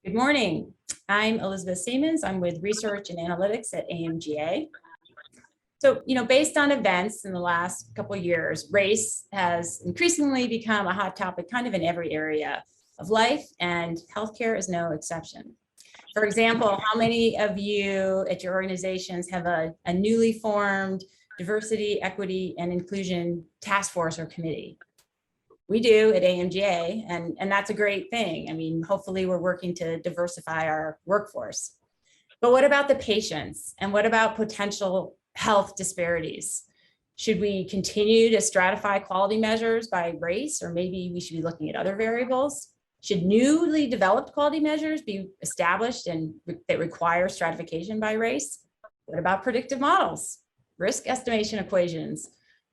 Good morning. I'm Elizabeth Ciemins. I'm with Research and Analytics at AMGA. So, based on events in the last couple of years, race has increasingly become a hot topic kind of in every area of life, and healthcare is no exception. For example, how many of you at your organizations have a newly formed diversity, equity, and inclusion task force or committee? We do at AMGA, and that's a great thing. I mean, hopefully we're working to diversify our workforce. But what about the patients? And what about potential health disparities? Should we continue to stratify quality measures by race, or maybe we should be looking at other variables? Should newly developed quality measures be established and that require stratification by race? What about predictive models, risk estimation equations?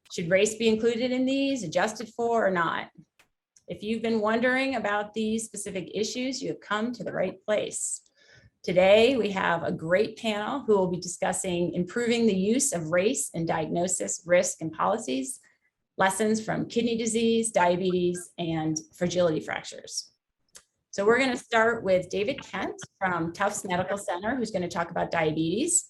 Should race be included in these, adjusted for, or not? If you've been wondering about these specific issues, you have come to the right place. Today, we have a great panel who will be discussing improving the use of race in diagnosis, risk, and policies, lessons from kidney disease, diabetes, and fragility fractures. So we're going to start with David Kent from Tufts Medical Center, who's going to talk about diabetes,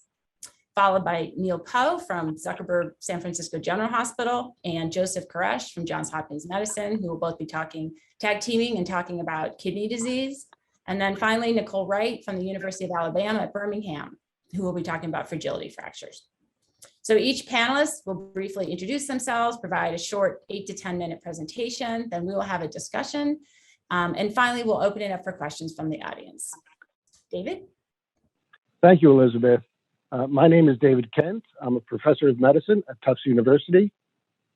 followed by Neil Powe from Zuckerberg San Francisco General Hospital, and Joseph Coresh from Johns Hopkins Medicine, who will both be tag teaming and talking about kidney disease. And then finally, Nicole Wright from the University of Alabama at Birmingham, who will be talking about fragility fractures. So each panelist will briefly introduce themselves, provide a short 8 to 10 minute presentation, then we will have a discussion. And finally, we'll open it up for questions from the audience. David? Thank you, Elizabeth. My name is David Kent. I'm a professor of medicine at Tufts University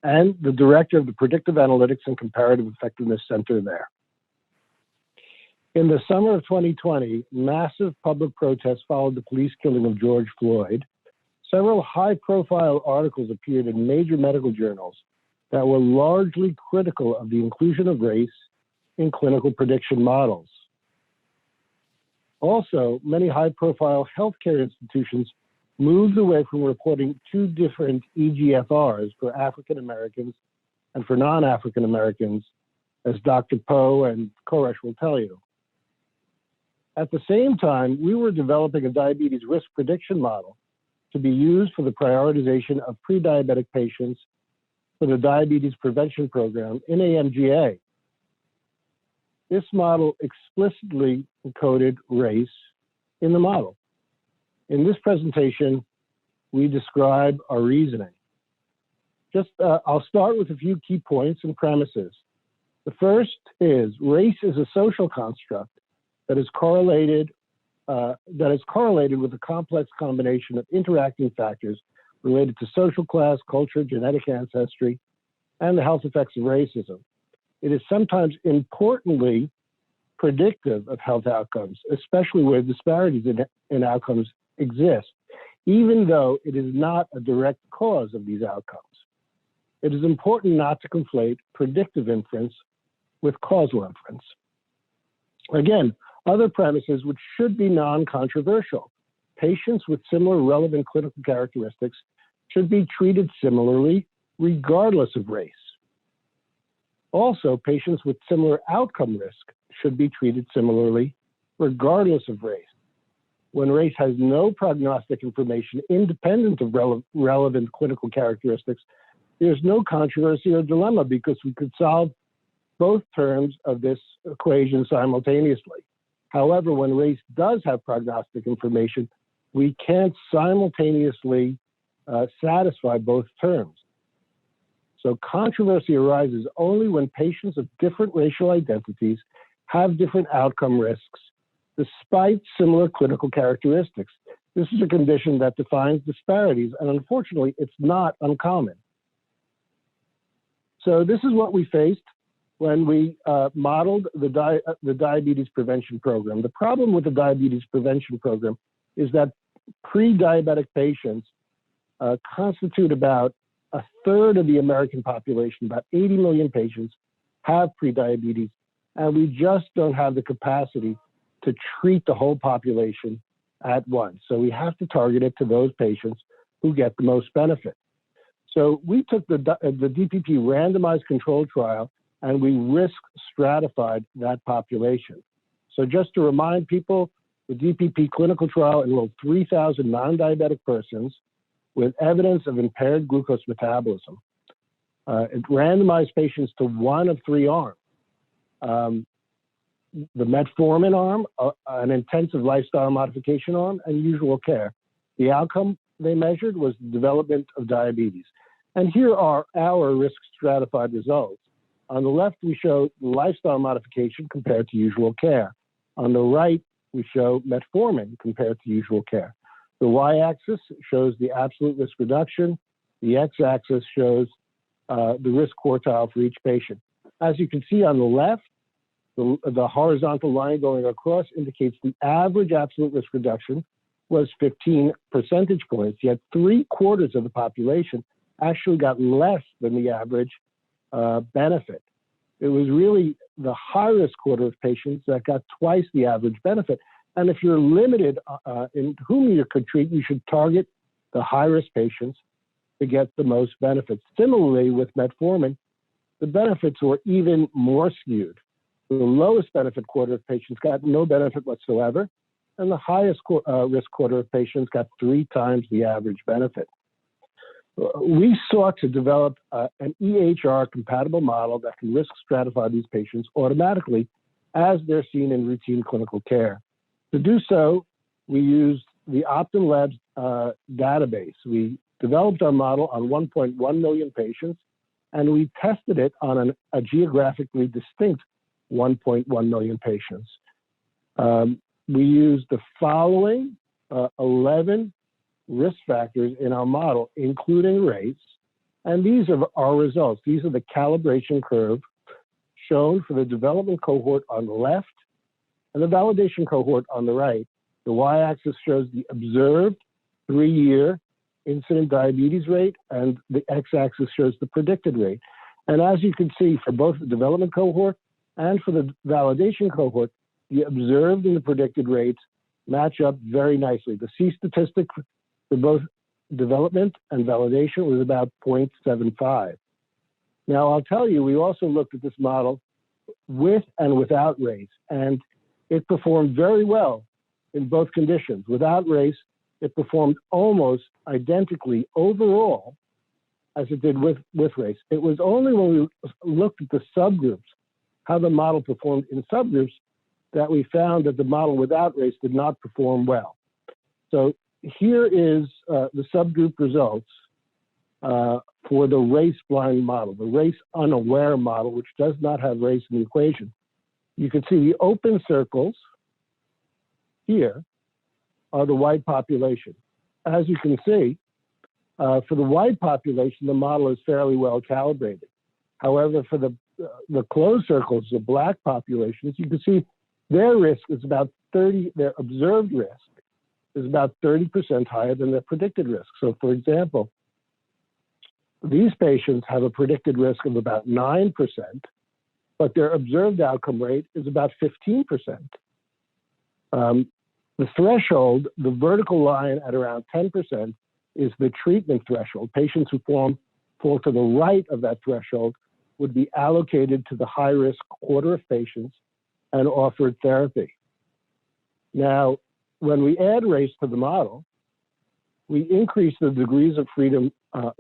and the director of the Predictive Analytics and Comparative Effectiveness Center there. In the summer of 2020, massive public protests followed the police killing of George Floyd. Several high-profile articles appeared in major medical journals that were largely critical of the inclusion of race in clinical prediction models. Also, many high-profile healthcare institutions moved away from reporting two different EGFRs for African Americans and for non-African Americans, as Dr. Powe and Coresh will tell you. At the same time, we were developing a diabetes risk prediction model to be used for the prioritization of pre-diabetic patients for the diabetes prevention program in AMGA. This model explicitly encoded race in the model. In this presentation, we describe our reasoning. I'll start with a few key points and premises. The first is race is a social construct that is correlated with a complex combination of interacting factors related to social class, culture, genetic ancestry, and the health effects of racism. It is sometimes importantly predictive of health outcomes, especially where disparities in outcomes exist, even though it is not a direct cause of these outcomes. It is important not to conflate predictive inference with causal inference. Again, other premises which should be non-controversial. Patients with similar relevant clinical characteristics should be treated similarly regardless of race. Also, patients with similar outcome risk should be treated similarly regardless of race. When race has no prognostic information independent of relevant clinical characteristics, there's no controversy or dilemma because we could solve both terms of this equation simultaneously. However, when race does have prognostic information, we can't simultaneously satisfy both terms. So controversy arises only when patients of different racial identities have different outcome risks despite similar clinical characteristics. This is a condition that defines disparities, and unfortunately, it's not uncommon. So this is what we faced when we modeled the diabetes prevention program. The problem with the diabetes prevention program is that pre-diabetic patients constitute about a third of the American population. About 80 million patients have prediabetes, and we just don't have the capacity to treat the whole population at once. So we have to target it to those patients who get the most benefit. So we took the DPP randomized control trial and we risk stratified that population. So just to remind people, the DPP clinical trial enrolled 3,000 non-diabetic persons with evidence of impaired glucose metabolism. It randomized patients to one of three arms. The metformin arm, an intensive lifestyle modification arm, and usual care. The outcome they measured was the development of diabetes. And here are our risk stratified results. On the left, we show lifestyle modification compared to usual care. On the right, we show metformin compared to usual care. The y-axis shows the absolute risk reduction. The x-axis shows the risk quartile for each patient. As you can see on the left, the horizontal line going across indicates the average absolute risk reduction was 15 percentage points, yet 3/4 of the population actually got less than the average benefit. It was really the high-risk quarter of patients that got twice the average benefit. And if you're limited in whom you could treat, you should target the high-risk patients to get the most benefits. Similarly, with metformin, the benefits were even more skewed. The lowest benefit quarter of patients got no benefit whatsoever, and the highest risk quarter of patients got 3 times the average benefit. We sought to develop an EHR compatible model that can risk stratify these patients automatically as they're seen in routine clinical care. To do so, we used the Optum Labs database. We developed our model on 1.1 million patients, and we tested it on a geographically distinct 1.1 million patients. We used the following 11 risk factors in our model, including race, and these are our results. These are the calibration curve shown for the development cohort on the left and the validation cohort on the right. The y-axis shows the observed 3-year incident diabetes rate, and the x-axis shows the predicted rate. And as you can see, for both the development cohort and for the validation cohort, the observed and the predicted rates match up very nicely. The C statistic for both development and validation was about 0.75. Now, I'll tell you, we also looked at this model with and without race, and it performed very well in both conditions. Without race, it performed almost identically overall as it did with race. It was only when we looked at the subgroups, how the model performed in subgroups, that we found that the model without race did not perform well. So here is the subgroup results for the race-blind model, the race-unaware model, which does not have race in the equation. You can see the open circles here are the white population. As you can see, for the white population, the model is fairly well calibrated. However, for the closed circles, the black populations, you can see their risk is about 30, their observed risk is about 30% higher than their predicted risk. So for example, these patients have a predicted risk of about 9%, but their observed outcome rate is about 15%. The threshold, the vertical line at around 10%, is the treatment threshold. Patients who fall to the right of that threshold would be allocated to the high-risk quarter of patients and offered therapy. Now, when we add race to the model, we increase the degrees of freedom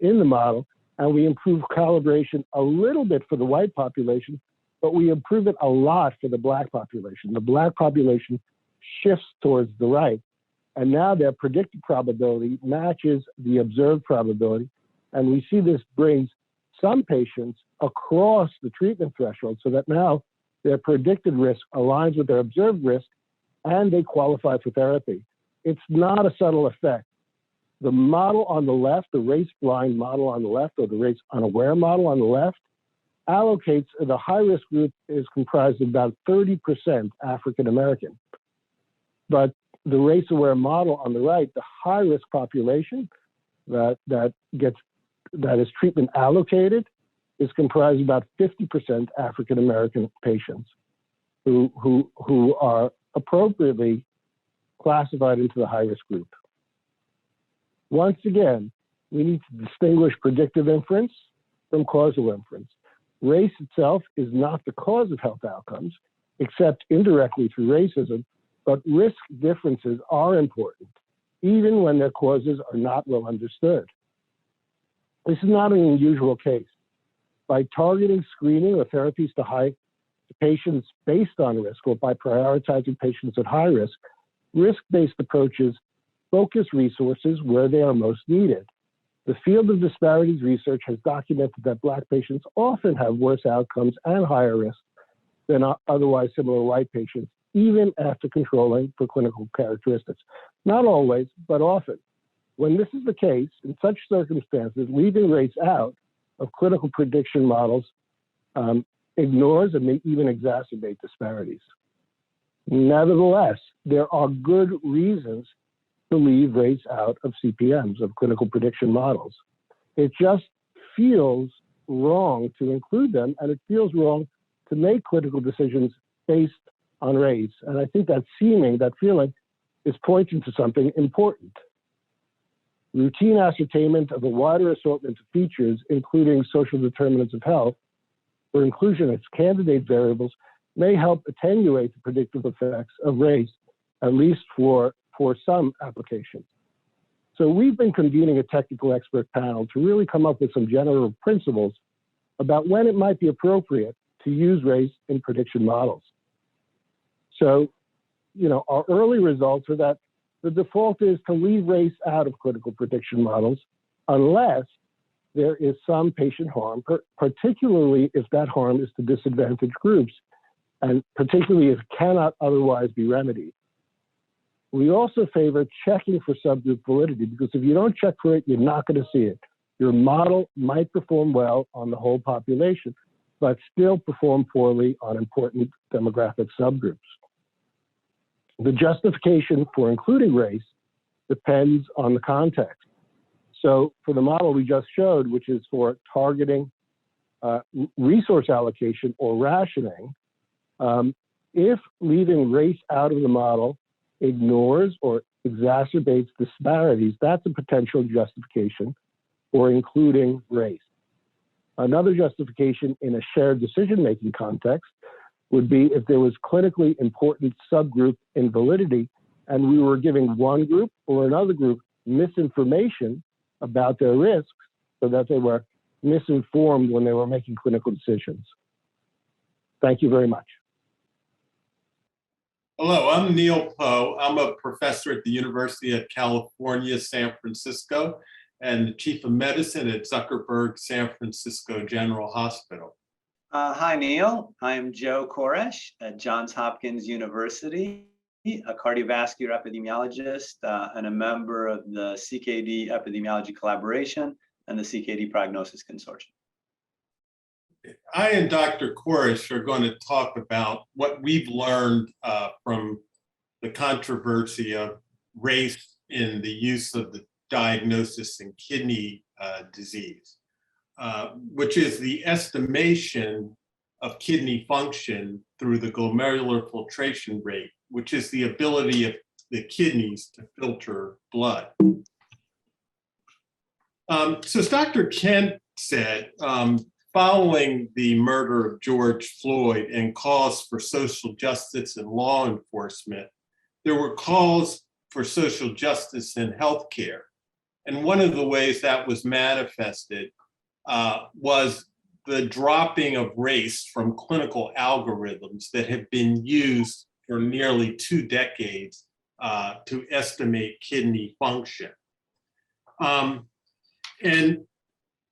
in the model, and we improve calibration a little bit for the white population, but we improve it a lot for the black population. The black population shifts towards the right, and now their predicted probability matches the observed probability, and we see this brings some patients across the treatment threshold so that now their predicted risk aligns with their observed risk, and they qualify for therapy. It's not a subtle effect. The model on the left, the race-blind model on the left, or the race-unaware model on the left, allocates, the high-risk group is comprised of about 30% African-American. But the race-aware model on the right, the high-risk population that is treatment allocated, is comprised of about 50% African-American patients who are appropriately classified into the high-risk group. Once again, we need to distinguish predictive inference from causal inference. Race itself is not the cause of health outcomes. except indirectly through racism, but risk differences are important, even when their causes are not well understood. This is not an unusual case. By targeting screening or therapies to patients based on risk, or by prioritizing patients at high risk, risk-based approaches focus resources where they are most needed. The field of disparities research has documented that Black patients often have worse outcomes and higher risk than otherwise similar white patients, even after controlling for clinical characteristics. Not always, but often. When this is the case, in such circumstances, leaving race out of clinical prediction models ignores and may even exacerbate disparities. Nevertheless, there are good reasons to leave race out of CPMs, of clinical prediction models. It just feels wrong to include them, and it feels wrong to make clinical decisions based on race. And I think that seeming, that feeling, is pointing to something important. Routine ascertainment of a wider assortment of features, including social determinants of health, for inclusion as candidate variables, may help attenuate the predictive effects of race, at least for some applications. So we've been convening a technical expert panel to really come up with some general principles about when it might be appropriate to use race in prediction models. So, our early results are that the default is to leave race out of clinical prediction models unless there is some patient harm, particularly if that harm is to disadvantaged groups, and particularly if it cannot otherwise be remedied. We also favor checking for subgroup validity, because if you don't check for it, you're not going to see it. Your model might perform well on the whole population, but still perform poorly on important demographic subgroups. The justification for including race depends on the context. So for the model we just showed, which is for targeting resource allocation or rationing, if leaving race out of the model ignores or exacerbates disparities, that's a potential justification for including race. Another justification in a shared decision-making context would be if there was clinically important subgroup invalidity and we were giving one group or another group misinformation about their risks so that they were misinformed when they were making clinical decisions. Thank you very much. Hello, I'm Neil Powe. I'm a professor at the University of California, San Francisco, and the chief of medicine at Zuckerberg San Francisco General Hospital. Hi, Neil. I'm Joe Coresh at Johns Hopkins University, a cardiovascular epidemiologist and a member of the CKD Epidemiology Collaboration and the CKD Prognosis Consortium. I and Dr. Coresh are going to talk about what we've learned from the controversy of race in the use of the diagnosis in kidney disease, which is the estimation of kidney function through the glomerular filtration rate, which is the ability of the kidneys to filter blood. So as Dr. Kent said, following the murder of George Floyd and calls for social justice and law enforcement, there were calls for social justice in healthcare. And one of the ways that was manifested was the dropping of race from clinical algorithms that have been used for nearly 2 decades to estimate kidney function. And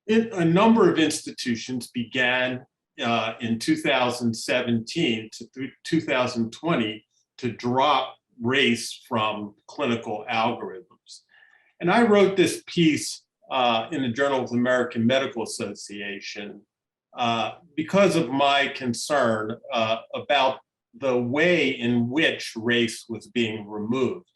a number of institutions began in 2017 to 2020 to drop race from clinical algorithms. And I wrote this piece in the Journal of the American Medical Association because of my concern about the way in which race was being removed.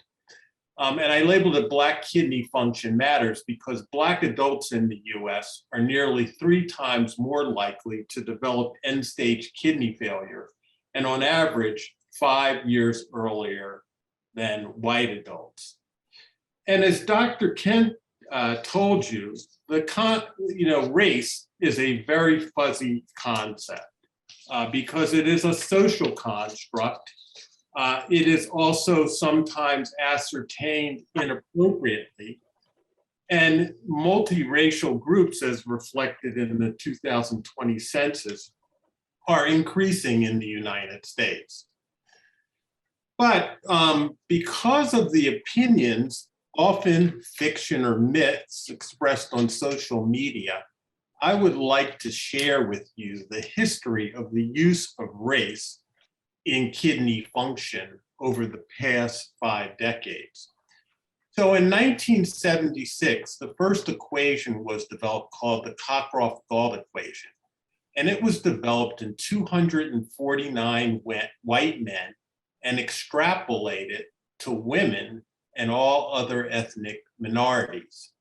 And I labeled it Black Kidney Function Matters because Black adults in the US are nearly 3 times more likely to develop end-stage kidney failure, and on average, 5 years earlier than white adults. And as Dr. Kent told you, race is a very fuzzy concept. because it is a social construct. It is also sometimes ascertained inappropriately. And multiracial groups, as reflected in the 2020 census, are increasing in the United States. But because of the opinions, often fiction or myths expressed on social media, I would like to share with you the history of the use of race in kidney function over the past 5 decades. So in 1976, the first equation was developed called the Cockcroft-Gault equation. And it was developed in 249 white men and extrapolated to women and all other ethnic minorities.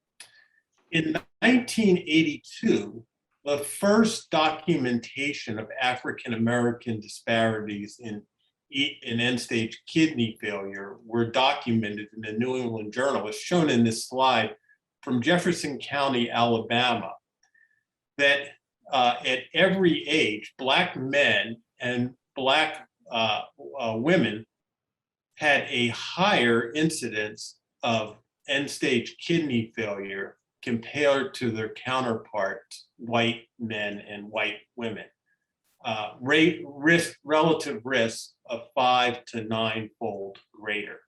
In 1982, the first documentation of African-American disparities in end-stage kidney failure were documented in the New England Journal, as shown in this slide from Jefferson County, Alabama, that at every age, Black men and Black women had a higher incidence of end-stage kidney failure compared to their counterparts, white men and white women. Relative risk of 5 to 9-fold greater.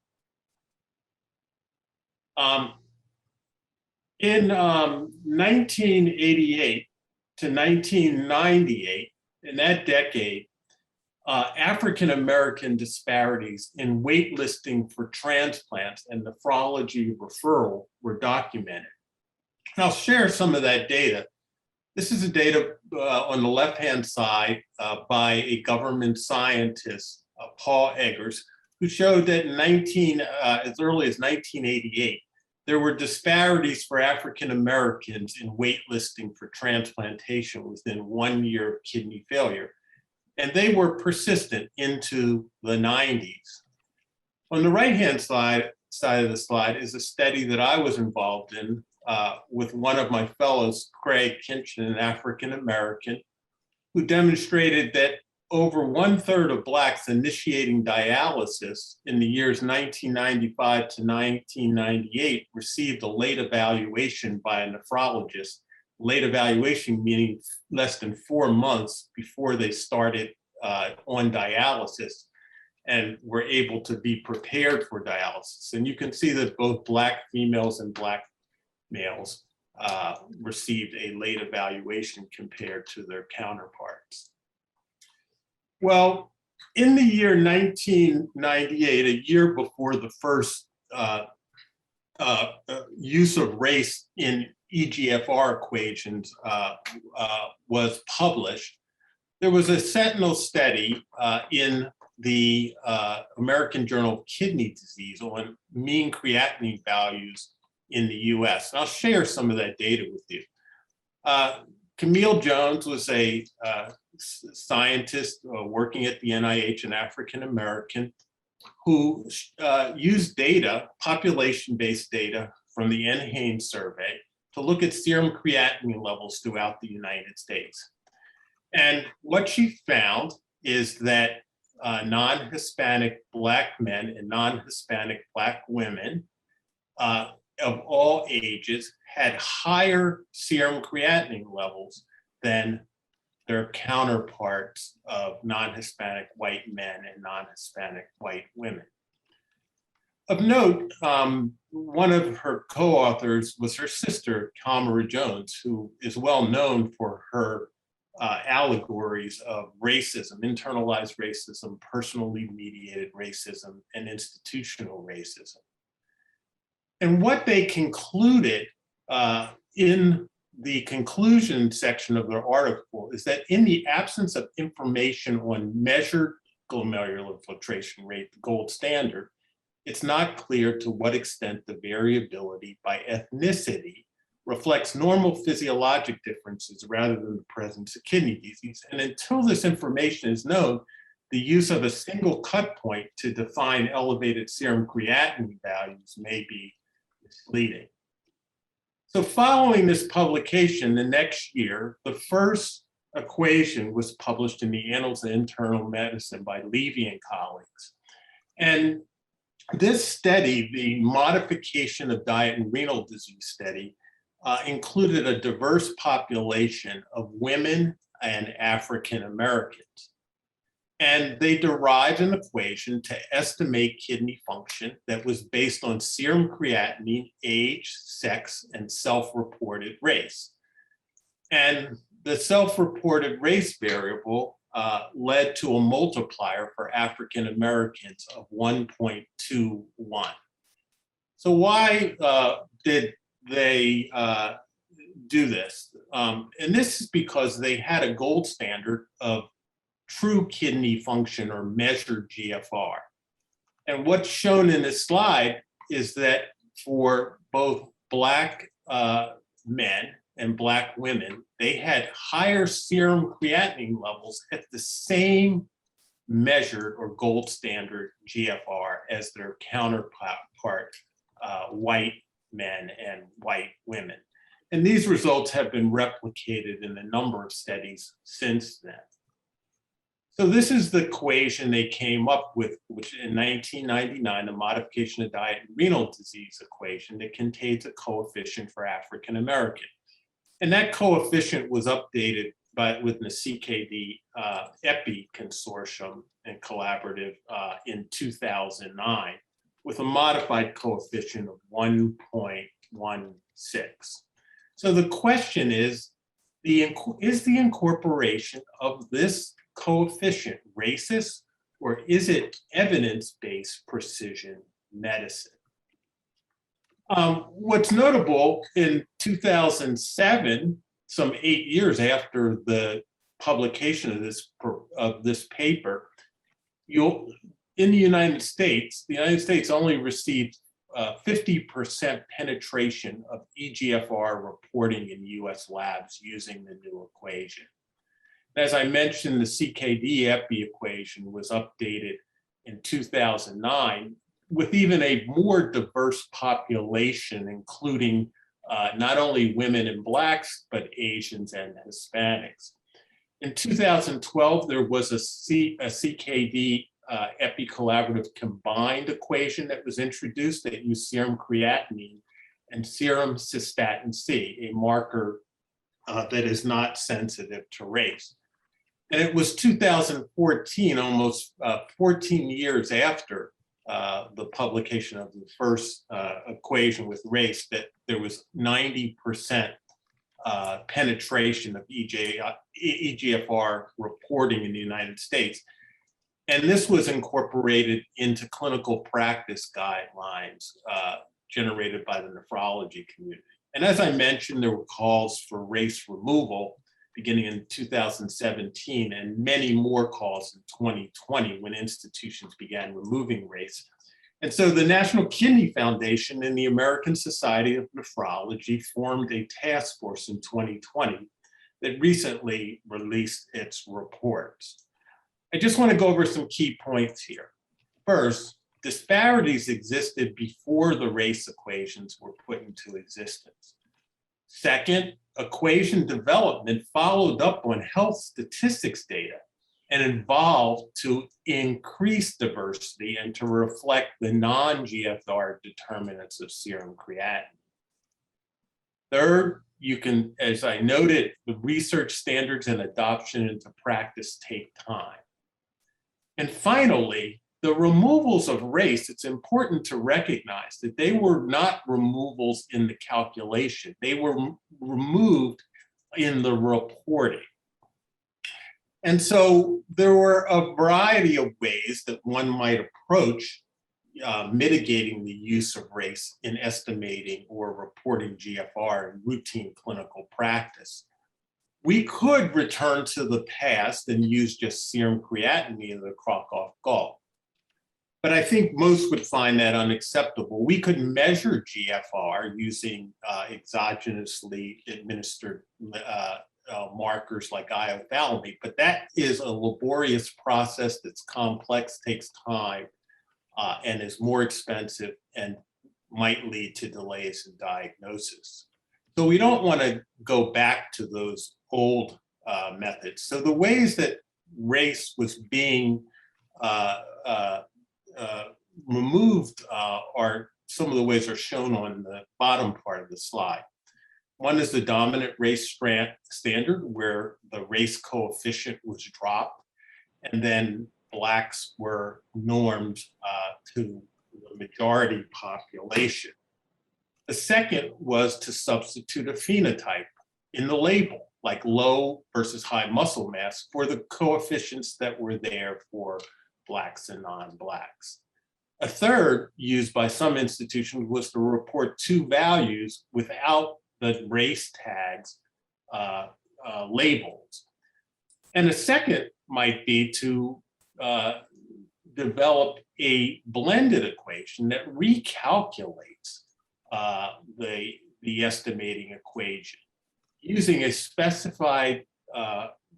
In 1988 to 1998, in that decade, African-American disparities in waitlisting for transplants and nephrology referral were documented. And I'll share some of that data. This is the data on the left-hand side by a government scientist, Paul Eggers, who showed that in as early as 1988, there were disparities for African Americans in waitlisting for transplantation within 1 year of kidney failure. And they were persistent into the 90s. On the right-hand side of the slide is a study that I was involved in with one of my fellows, Craig Kinchin, an African American, who demonstrated that over 1/3 of Blacks initiating dialysis in the years 1995 to 1998 received a late evaluation by a nephrologist. Late evaluation meaning less than 4 months before they started on dialysis and were able to be prepared for dialysis. And you can see that both Black females and Black males received a late evaluation compared to their counterparts. Well, in the year 1998, a year before the first use of race in EGFR equations was published, there was a sentinel study in the American Journal of Kidney Disease on mean creatinine values in the US. And I'll share some of that data with you. Camille Jones was a scientist working at the NIH, an African American, who used data, population-based data from the NHANES survey to look at serum creatinine levels throughout the United States. And what she found is that non-Hispanic Black men and non-Hispanic Black women of all ages had higher serum creatinine levels than their counterparts of non-Hispanic white men and non-Hispanic white women. Of note, one of her co-authors was her sister, Kamara Jones, who is well known for her allegories of racism, internalized racism, personally mediated racism, and institutional racism. And what they concluded in the conclusion section of their article is that in the absence of information on measured glomerular filtration rate, the gold standard, it's not clear to what extent the variability by ethnicity reflects normal physiologic differences rather than the presence of kidney disease. And until this information is known, the use of a single cut point to define elevated serum creatinine values may be misleading. So following this publication, the next year, the first equation was published in the Annals of Internal Medicine by Levy and colleagues. And this study, the modification of diet and renal disease study, included a diverse population of women and African Americans. And they derived an equation to estimate kidney function that was based on serum creatinine, age, sex, and self-reported race. And the self-reported race variable led to a multiplier for African Americans of 1.21. So why did they do this? And this is because they had a gold standard of true kidney function or measured GFR. And what's shown in this slide is that for both Black men and Black women, they had higher serum creatinine levels at the same measured or gold standard GFR as their counterpart, white men and white women. And these results have been replicated in a number of studies since then. So this is the equation they came up with, which in 1999, the modification of diet and renal disease equation that contains a coefficient for African American. And that coefficient was updated with the CKD EPI consortium and collaborative in 2009 with a modified coefficient of 1.16. So the question is the incorporation of this coefficient racist, or is it evidence-based precision medicine? What's notable, in 2007, some 8 years after the publication of this paper, in the United States only received 50% penetration of eGFR reporting in US labs using the new equation. As I mentioned, the CKD EPI equation was updated in 2009 with even a more diverse population, including not only women and Blacks, but Asians and Hispanics. In 2012, there was a CKD EPI collaborative combined equation that was introduced that used serum creatinine and serum cystatin C, a marker that is not sensitive to race. And it was 2014, almost 14 years after the publication of the first equation with race, that there was 90% penetration of eGFR reporting in the United States. And this was incorporated into clinical practice guidelines generated by the nephrology community. And as I mentioned, there were calls for race removal beginning in 2017, and many more calls in 2020 when institutions began removing race. And so the National Kidney Foundation and the American Society of Nephrology formed a task force in 2020 that recently released its reports. I just want to go over some key points here. First, disparities existed before the race equations were put into existence. Second, equation development followed up on health statistics data and evolved to increase diversity and to reflect the non-GFR determinants of serum creatinine. Third, as I noted, the research standards and adoption into practice take time. And finally, the removals of race, it's important to recognize that they were not removals in the calculation. They were removed in the reporting. And so there were a variety of ways that one might approach mitigating the use of race in estimating or reporting GFR in routine clinical practice. We could return to the past and use just serum creatinine in the Krakow gulf. But I think most would find that unacceptable. We could measure GFR using exogenously administered markers like iothalamate, but that is a laborious process that's complex, takes time, and is more expensive and might lead to delays in diagnosis. So we don't want to go back to those old methods. So the ways that race was being removed are some of the ways are shown on the bottom part of the slide. One is the dominant race standard, where the race coefficient was dropped, and then Blacks were normed to the majority population. The second was to substitute a phenotype in the label, like low versus high muscle mass, for the coefficients that were there for Blacks and non-Blacks. A third, used by some institutions, was to report two values without the race tags labels. And a second might be to develop a blended equation that recalculates the estimating equation using a specified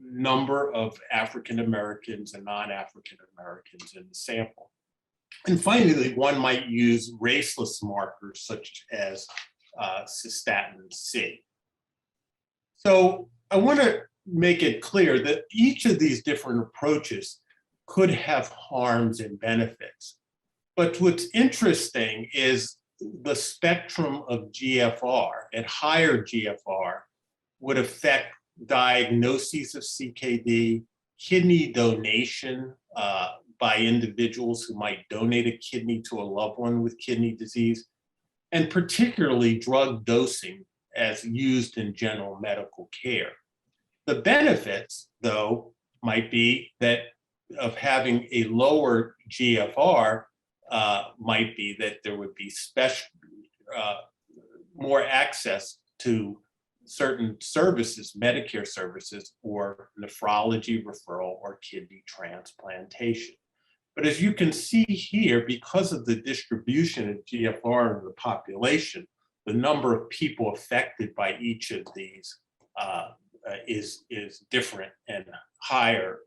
number of African Americans and non-African Americans in the sample. And finally, one might use raceless markers such as cystatin C. So I want to make it clear that each of these different approaches could have harms and benefits. But what's interesting is the spectrum of GFR. At higher GFR would affect diagnoses of CKD, kidney donation by individuals who might donate a kidney to a loved one with kidney disease, and particularly drug dosing as used in general medical care. The benefits, though, might be that of having a lower GFR might be that there would be more access to certain services, Medicare services, or nephrology referral or kidney transplantation. But as you can see here, because of the distribution of GFR in the population, the number of people affected by each of these is different and higher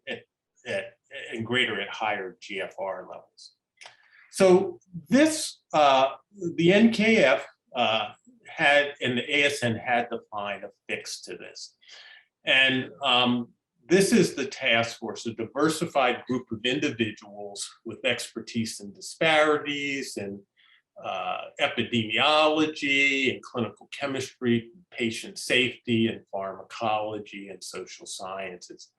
and greater at higher GFR levels. So this, the NKF had, and the ASN had to find a fix to this. And this is the task force, a diversified group of individuals with expertise in disparities and epidemiology and clinical chemistry, patient safety and pharmacology and social sciences.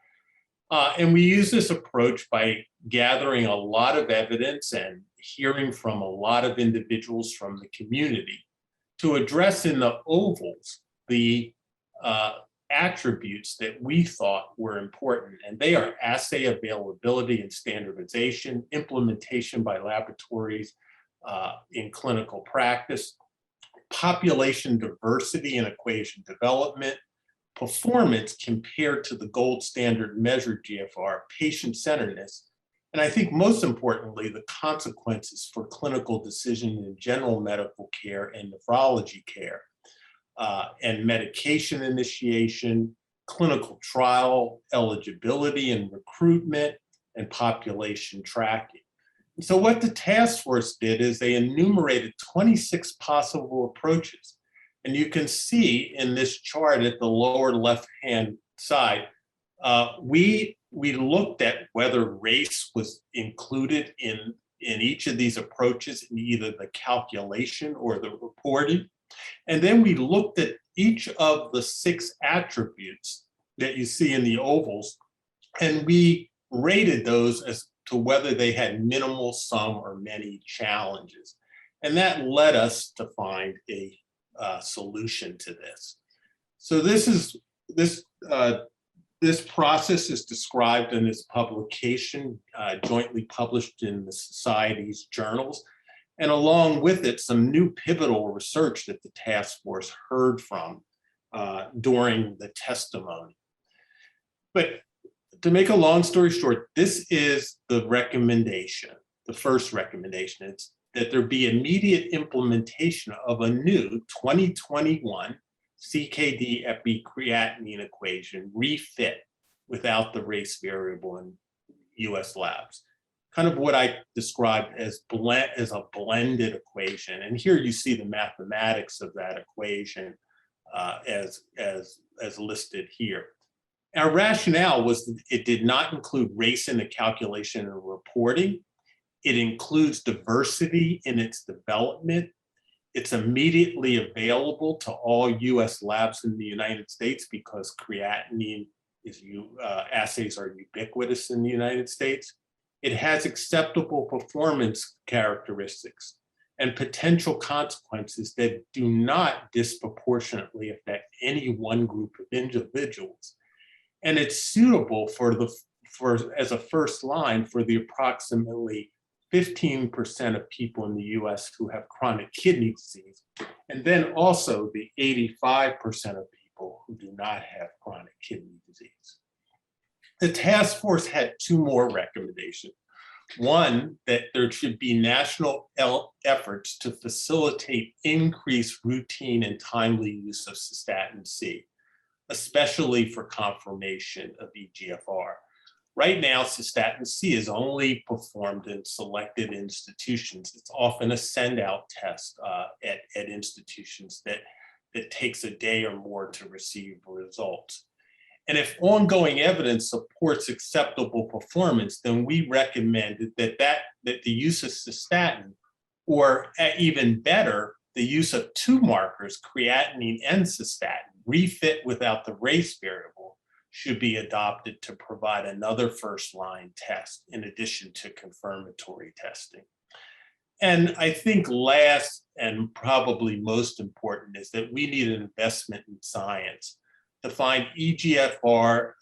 And we use this approach by gathering a lot of evidence and hearing from a lot of individuals from the community to address in the ovals the attributes that we thought were important. And they are assay availability and standardization, implementation by laboratories in clinical practice, population diversity and equation development, performance compared to the gold standard measured GFR, patient-centeredness, and I think most importantly, the consequences for clinical decision in general medical care and nephrology care, and medication initiation, clinical trial eligibility and recruitment, and population tracking. And so what the task force did is they enumerated 26 possible approaches. And you can see in this chart at the lower left-hand side, we looked at whether race was included in each of these approaches in either the calculation or the reporting. And then we looked at each of the 6 attributes that you see in the ovals, and we rated those as to whether they had minimal, some, or many challenges. And that led us to find a solution to this. So this process is described in this publication, jointly published in the Society's journals, and along with it, some new pivotal research that the task force heard from during the testimony. But to make a long story short, this is the recommendation, the first recommendation. It's that there be immediate implementation of a new 2021 CKD epicreatinine equation refit without the race variable in US labs. Kind of what I described as a blended equation. And here you see the mathematics of that equation as listed here. Our rationale was that it did not include race in the calculation and reporting. It includes diversity in its development. It's immediately available to all US labs in the United States because creatinine assays are ubiquitous in the United States. It has acceptable performance characteristics and potential consequences that do not disproportionately affect any one group of individuals. And it's suitable as a first line for the approximately 15% of people in the US who have chronic kidney disease, and then also the 85% of people who do not have chronic kidney disease. The task force had two more recommendations. One, that there should be national efforts to facilitate increased routine and timely use of cystatin C, especially for confirmation of EGFR. Right now, cystatin C is only performed in selected institutions. It's often a send-out test at institutions that takes a day or more to receive results. And if ongoing evidence supports acceptable performance, then we recommended that the use of cystatin, or even better, the use of two markers, creatinine and cystatin, refit without the race variable, should be adopted to provide another first-line test in addition to confirmatory testing. And I think last and probably most important is that we need an investment in science to find EGFR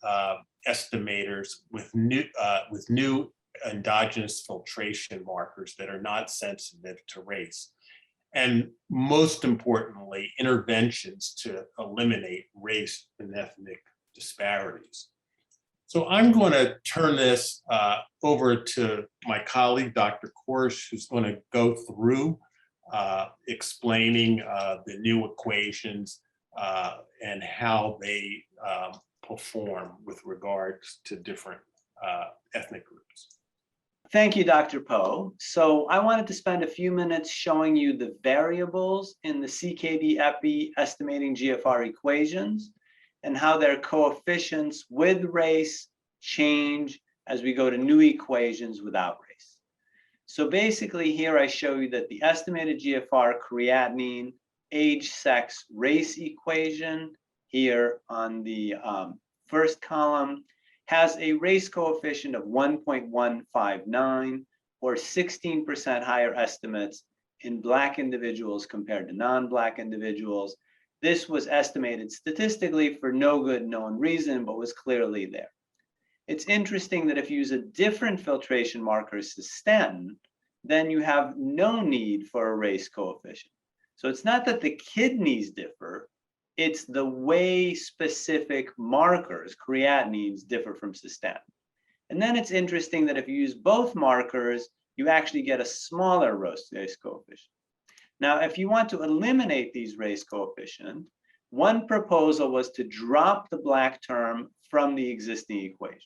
estimators with new endogenous filtration markers that are not sensitive to race. And most importantly, interventions to eliminate race and ethnic disparities. So I'm going to turn this over to my colleague, Dr. Coresh, who's going to go through explaining the new equations and how they perform with regards to different ethnic groups. Thank you, Dr. Powe. So I wanted to spend a few minutes showing you the variables in the CKD-EPI estimating GFR equations and how their coefficients with race change as we go to new equations without race. So basically here I show you that the estimated GFR creatinine age, sex, race equation here on the first column has a race coefficient of 1.159 or 16% higher estimates in Black individuals compared to non-Black individuals. This was estimated statistically for no good known reason, but was clearly there. It's interesting that if you use a different filtration marker, cystatin, then you have no need for a race coefficient. So it's not that the kidneys differ, it's the way specific markers, creatinines, differ from cystatin. And then it's interesting that if you use both markers, you actually get a smaller race coefficient. Now, if you want to eliminate these race coefficients, one proposal was to drop the Black term from the existing equations.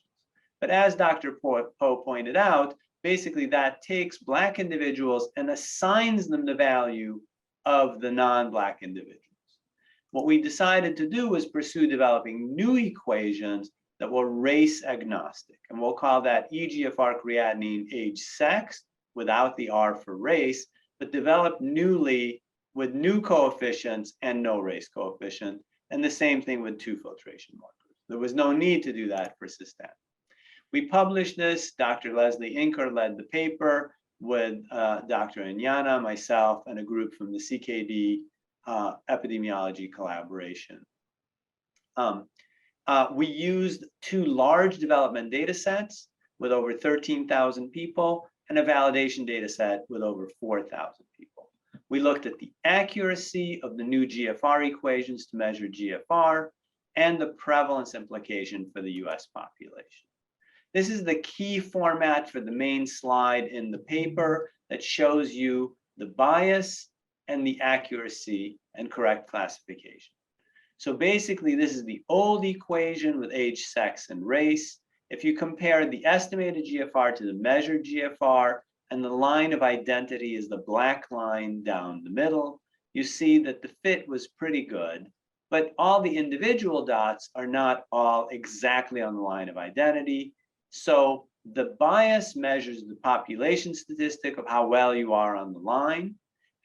But as Dr. Powe pointed out, basically that takes Black individuals and assigns them the value of the non-Black individuals. What we decided to do was pursue developing new equations that were race agnostic, and we'll call that EGFR creatinine age sex without the R for race, but developed newly with new coefficients and no race coefficient, and the same thing with two filtration markers. There was no need to do that for cystatin. We published this. Dr. Leslie Inker led the paper with Dr. Inyana, myself, and a group from the CKD epidemiology collaboration. We used two large development data sets with over 13,000 people and a validation data set with over 4,000 people. We looked at the accuracy of the new GFR equations to measure GFR and the prevalence implication for the US population. This is the key format for the main slide in the paper that shows you the bias and the accuracy and correct classification. So basically, this is the old equation with age, sex, and race. If you compare the estimated GFR to the measured GFR, and the line of identity is the black line down the middle, you see that the fit was pretty good. but all the individual dots are not all exactly on the line of identity. So the bias measures the population statistic of how well you are on the line,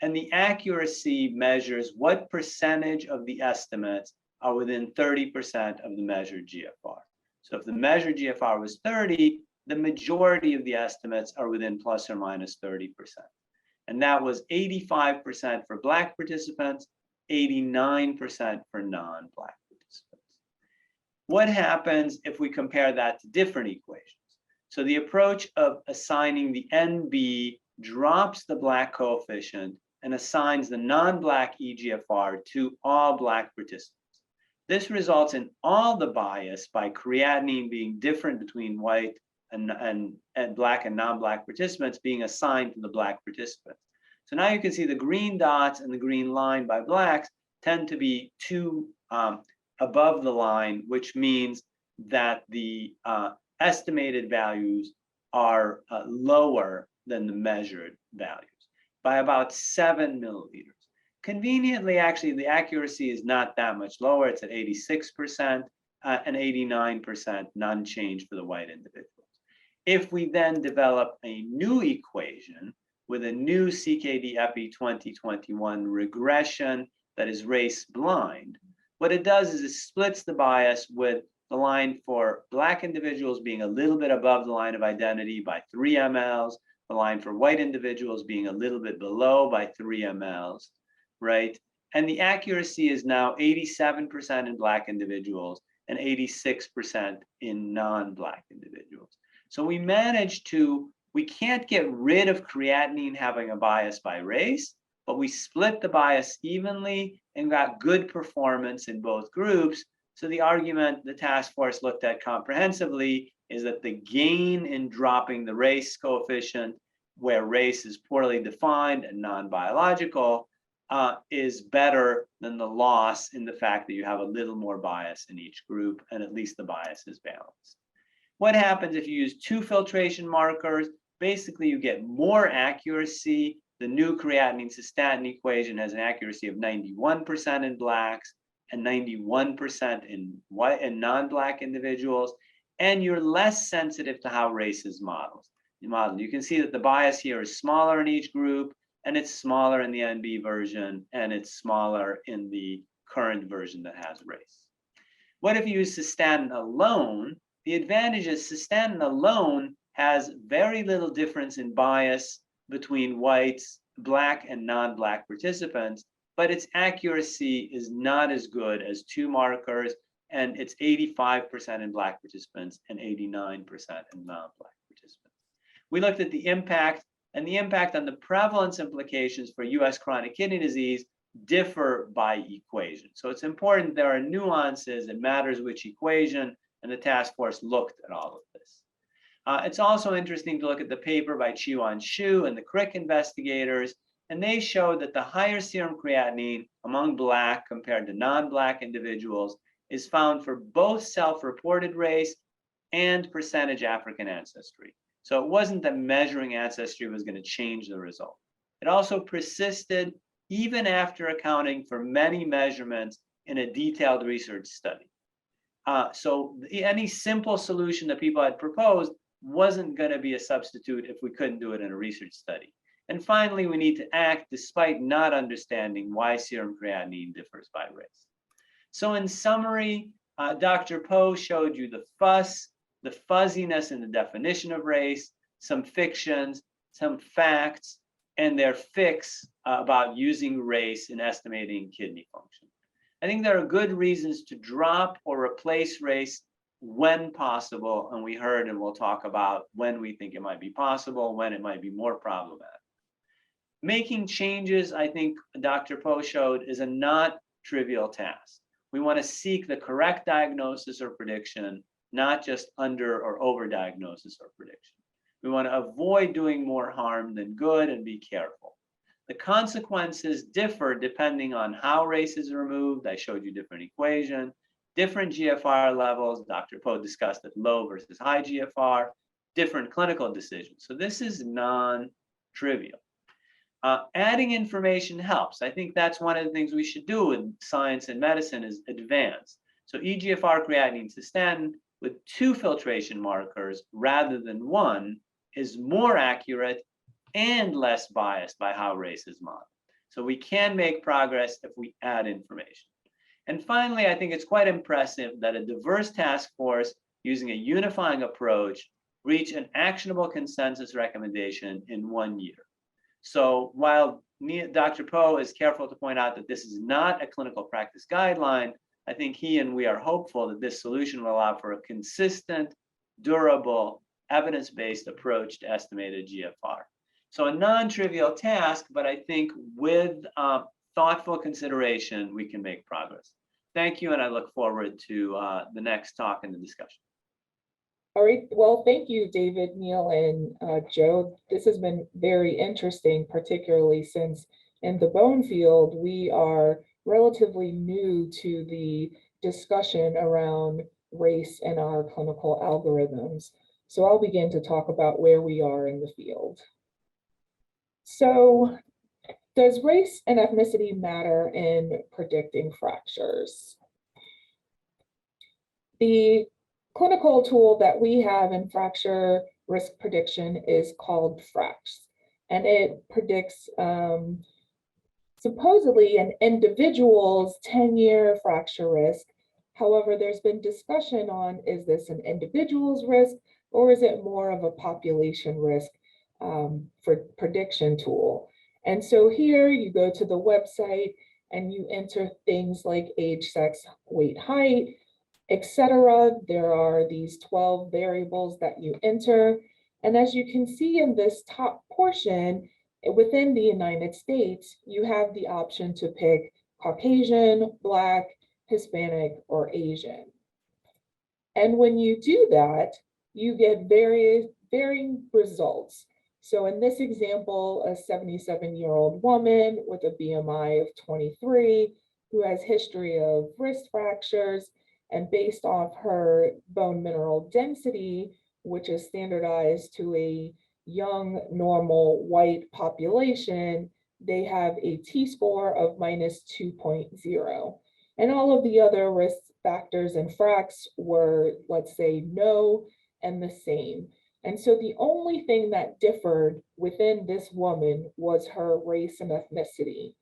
and the accuracy measures what percentage of the estimates are within 30% of the measured GFR. So if the measured GFR was 30, the majority of the estimates are within plus or minus 30%. And that was 85% for Black participants, 89% for non-Black participants. What happens if we compare that to different equations? So the approach of assigning the NB drops the Black coefficient and assigns the non-Black EGFR to all Black participants. This results in all the bias by creatinine being different between white and Black and non-Black participants being assigned to the Black participants. So now you can see the green dots and the green line by Blacks tend to be too above the line, which means that the estimated values are lower than the measured values by about 7 milliliters. Conveniently, actually, the accuracy is not that much lower. It's at 86% and 89% none change for the white individuals. If we then develop a new equation with a new CKD EPI 2021 regression that is race blind, what it does is it splits the bias with the line for Black individuals being a little bit above the line of identity by 3 mLs, the line for white individuals being a little bit below by 3 mLs, right? And the accuracy is now 87% in Black individuals and 86% in non-Black individuals. So we managed to, we can't get rid of creatinine having a bias by race, but we split the bias evenly and got good performance in both groups. So the argument the task force looked at comprehensively is that the gain in dropping the race coefficient, where race is poorly defined and non-biological, is better than the loss in the fact that you have a little more bias in each group, and at least the bias is balanced. What happens if you use 2 filtration markers? Basically, you get more accuracy. The new creatinine cystatin equation has an accuracy of 91% in Blacks and 91% in white and non-Black individuals, and you're less sensitive to how race is modeled. You can see that the bias here is smaller in each group, and it's smaller in the NB version, and it's smaller in the current version that has race. What if you use cystatin alone? The advantage is cystatin alone has very little difference in bias between whites, Black and non-Black participants, but its accuracy is not as good as 2 markers, and it's 85% in Black participants and 89% in non-Black participants. We looked at the impact, and the impact on the prevalence implications for US chronic kidney disease differ by equation. So it's important there are nuances, it matters which equation, and the task force looked at all of this. It's also interesting to look at the paper by Chi-Wan Shu and the Crick investigators, and they showed that the higher serum creatinine among Black compared to non-Black individuals is found for both self-reported race and percentage African ancestry. So it wasn't that measuring ancestry was going to change the result. It also persisted even after accounting for many measurements in a detailed research study. So any simple solution that people had proposed wasn't going to be a substitute if we couldn't do it in a research study. And finally, we need to act despite not understanding why serum creatinine differs by race. So in summary, Dr. Powe showed you the fuss, the fuzziness in the definition of race, some fictions, some facts, and their fix about using race in estimating kidney function. I think there are good reasons to drop or replace race when possible, and we heard and we'll talk about when we think it might be possible, when it might be more problematic. Making changes, I think Dr. Powe showed, is a not trivial task. We want to seek the correct diagnosis or prediction, not just under or over diagnosis or prediction. We want to avoid doing more harm than good and be careful. The consequences differ depending on how race is removed. I showed you different equation, different GFR levels. Dr. Powe discussed it, low versus high GFR, different clinical decisions. So this is non-trivial. Adding information helps. I think that's one of the things we should do in science and medicine is advance. So EGFR creatinine cystatin with 2 filtration markers rather than 1 is more accurate and less biased by how race is modeled. So we can make progress if we add information. And finally, I think it's quite impressive that a diverse task force using a unifying approach reached an actionable consensus recommendation in 1 year. So while Dr. Powe is careful to point out that this is not a clinical practice guideline, I think he and we are hopeful that this solution will allow for a consistent, durable, evidence-based approach to estimated GFR. So a non-trivial task, but I think with thoughtful consideration, we can make progress. Thank you, and I look forward to the next talk and the discussion. All right, well, thank you, David, Neil, and Joe. This has been very interesting, particularly since in the bone field, we are relatively new to the discussion around race and our clinical algorithms. So I'll begin to talk about where we are in the field. So does race and ethnicity matter in predicting fractures? The clinical tool that we have in fracture risk prediction is called FRAX, and it predicts supposedly an individual's 10-year fracture risk. However, there's been discussion on, is this an individual's risk or is it more of a population risk for prediction tool? And so here you go to the website and you enter things like age, sex, weight, height, etc. There are these 12 variables that you enter. And as you can see in this top portion, within the United States, you have the option to pick Caucasian, Black, Hispanic, or Asian. And when you do that, you get varying results. So in this example, a 77-year-old woman with a BMI of 23 who has history of wrist fractures, and based off her bone mineral density, which is standardized to a young, normal, white population, they have a T-score of -2.0. And all of the other risk factors and FRAX were, let's say, no and the same. And so the only thing that differed within this woman was her race and ethnicity.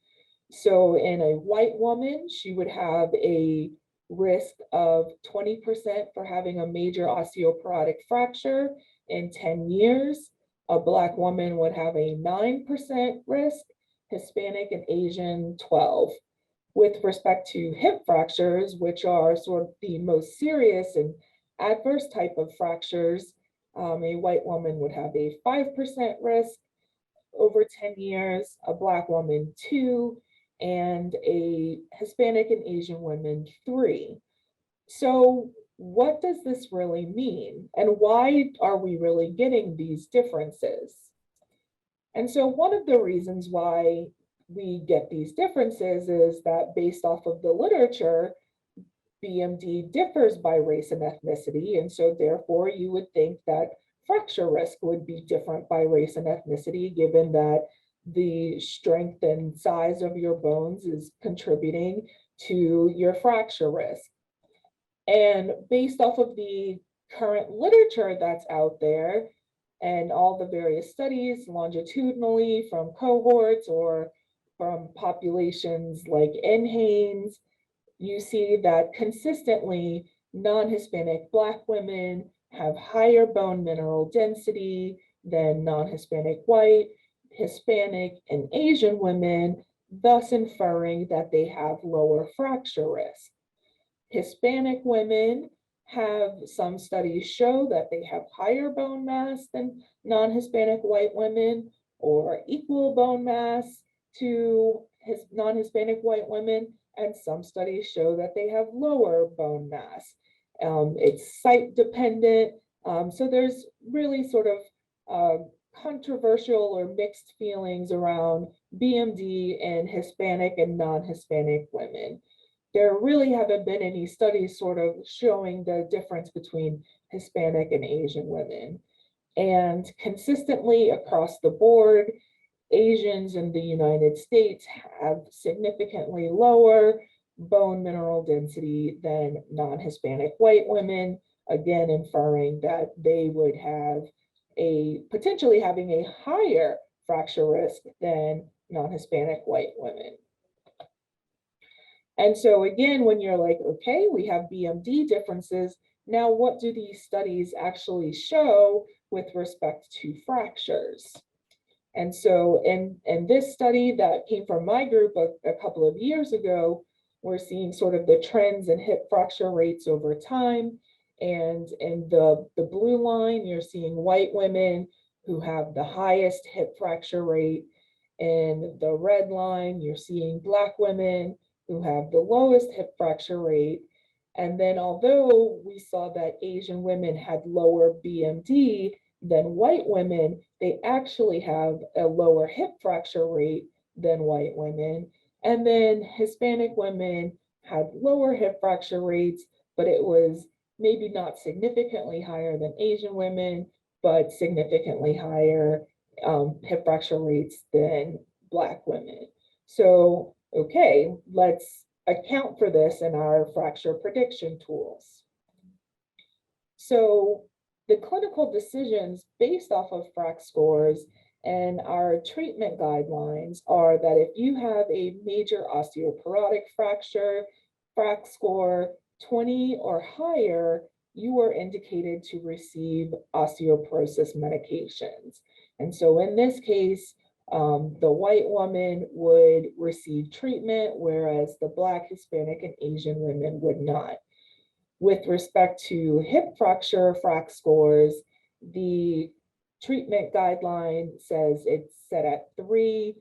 So in a white woman, she would have a risk of 20% for having a major osteoporotic fracture in 10 years. A Black woman would have a 9% risk, Hispanic and Asian 12. With respect to hip fractures, which are sort of the most serious and adverse type of fractures, a white woman would have a 5% risk over 10 years, a Black woman 2, and a Hispanic and Asian woman 3. So what does this really mean? And why are we really getting these differences? And so one of the reasons why we get these differences is that based off of the literature, BMD differs by race and ethnicity. And so therefore you would think that fracture risk would be different by race and ethnicity, given that the strength and size of your bones is contributing to your fracture risk. And based off of the current literature that's out there and all the various studies longitudinally from cohorts or from populations like NHANES, you see that consistently non-Hispanic Black women have higher bone mineral density than non-Hispanic white, Hispanic, and Asian women, thus inferring that they have lower fracture risk. Hispanic women have, some studies show that they have higher bone mass than non-Hispanic white women, or equal bone mass to non-Hispanic white women, and some studies show that they have lower bone mass. It's site dependent, so there's really sort of controversial or mixed feelings around BMD in Hispanic and non-Hispanic women. There really haven't been any studies sort of showing the difference between Hispanic and Asian women. And consistently across the board, Asians in the United States have significantly lower bone mineral density than non-Hispanic white women, again inferring that they would have potentially having a higher fracture risk than non-Hispanic white women. And so again, when you're like, okay, we have BMD differences, now what do these studies actually show with respect to fractures? And so in this study that came from my group a couple of years ago, we're seeing sort of the trends in hip fracture rates over time. And in the blue line, you're seeing white women who have the highest hip fracture rate. In the red line, you're seeing Black women who have the lowest hip fracture rate. And then although we saw that Asian women had lower BMD than white women, they actually have a lower hip fracture rate than white women. And then Hispanic women had lower hip fracture rates, but it was maybe not significantly higher than Asian women, but significantly higher hip fracture rates than Black women. So, okay, let's account for this in our fracture prediction tools. So the clinical decisions based off of FRAC scores and our treatment guidelines are that if you have a major osteoporotic fracture, FRAC score 20 or higher, you are indicated to receive osteoporosis medications. And so in this case, the white woman would receive treatment, whereas the Black, Hispanic, and Asian women would not. With respect to hip fracture FRAC scores, the treatment guideline says it's set at 3%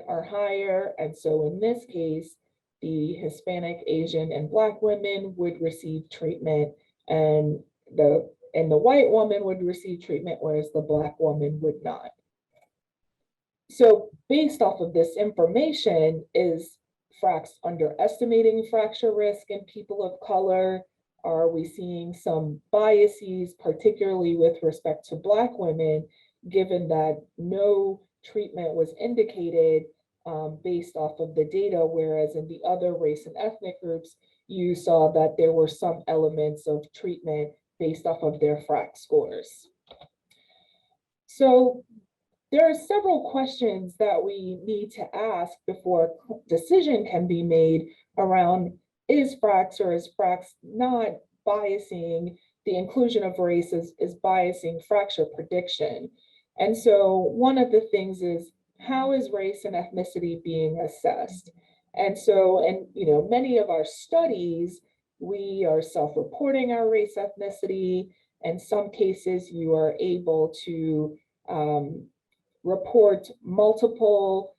or higher. And so in this case, the Hispanic, Asian, and Black women would receive treatment, and the white woman would receive treatment, whereas the Black woman would not. So based off of this information, is FRAC's underestimating fracture risk in people of color? Are we seeing some biases, particularly with respect to Black women, given that no treatment was indicated based off of the data, whereas in the other race and ethnic groups, you saw that there were some elements of treatment based off of their FRAC scores. So there are several questions that we need to ask before a decision can be made around, is FRACs or is FRACs not biasing, the inclusion of race is biasing fracture prediction. And so one of the things is, how is race and ethnicity being assessed? And so, many of our studies, we are self-reporting our race, ethnicity. In some cases, you are able to report multiple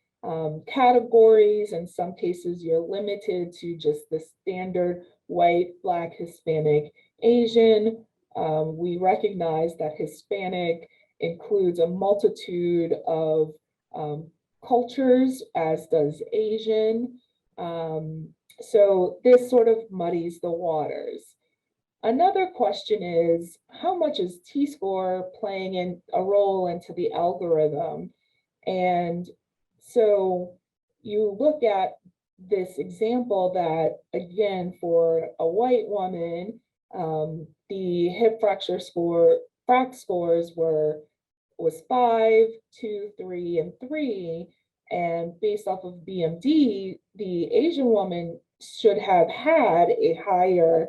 categories. In some cases, you're limited to just the standard white, Black, Hispanic, Asian. We recognize that Hispanic includes a multitude of cultures, as does Asian. So this sort of muddies the waters. Another question is, how much is T-score playing in a role into the algorithm? And so you look at this example that, again, for a white woman, the hip fracture score, FRAC scores was 5, 2, 3, and 3. And based off of BMD, the Asian woman should have had a higher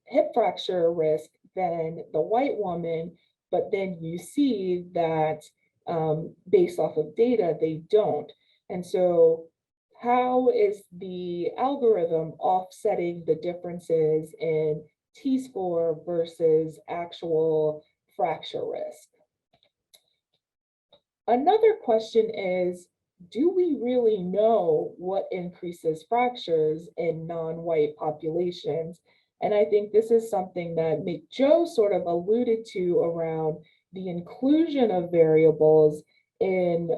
hip fracture risk than the white woman, but then you see that based off of data, they don't. And so how is the algorithm offsetting the differences in T-score versus actual fracture risk? Another question is, do we really know what increases fractures in non-white populations? And I think this is something that Joe sort of alluded to around the inclusion of variables in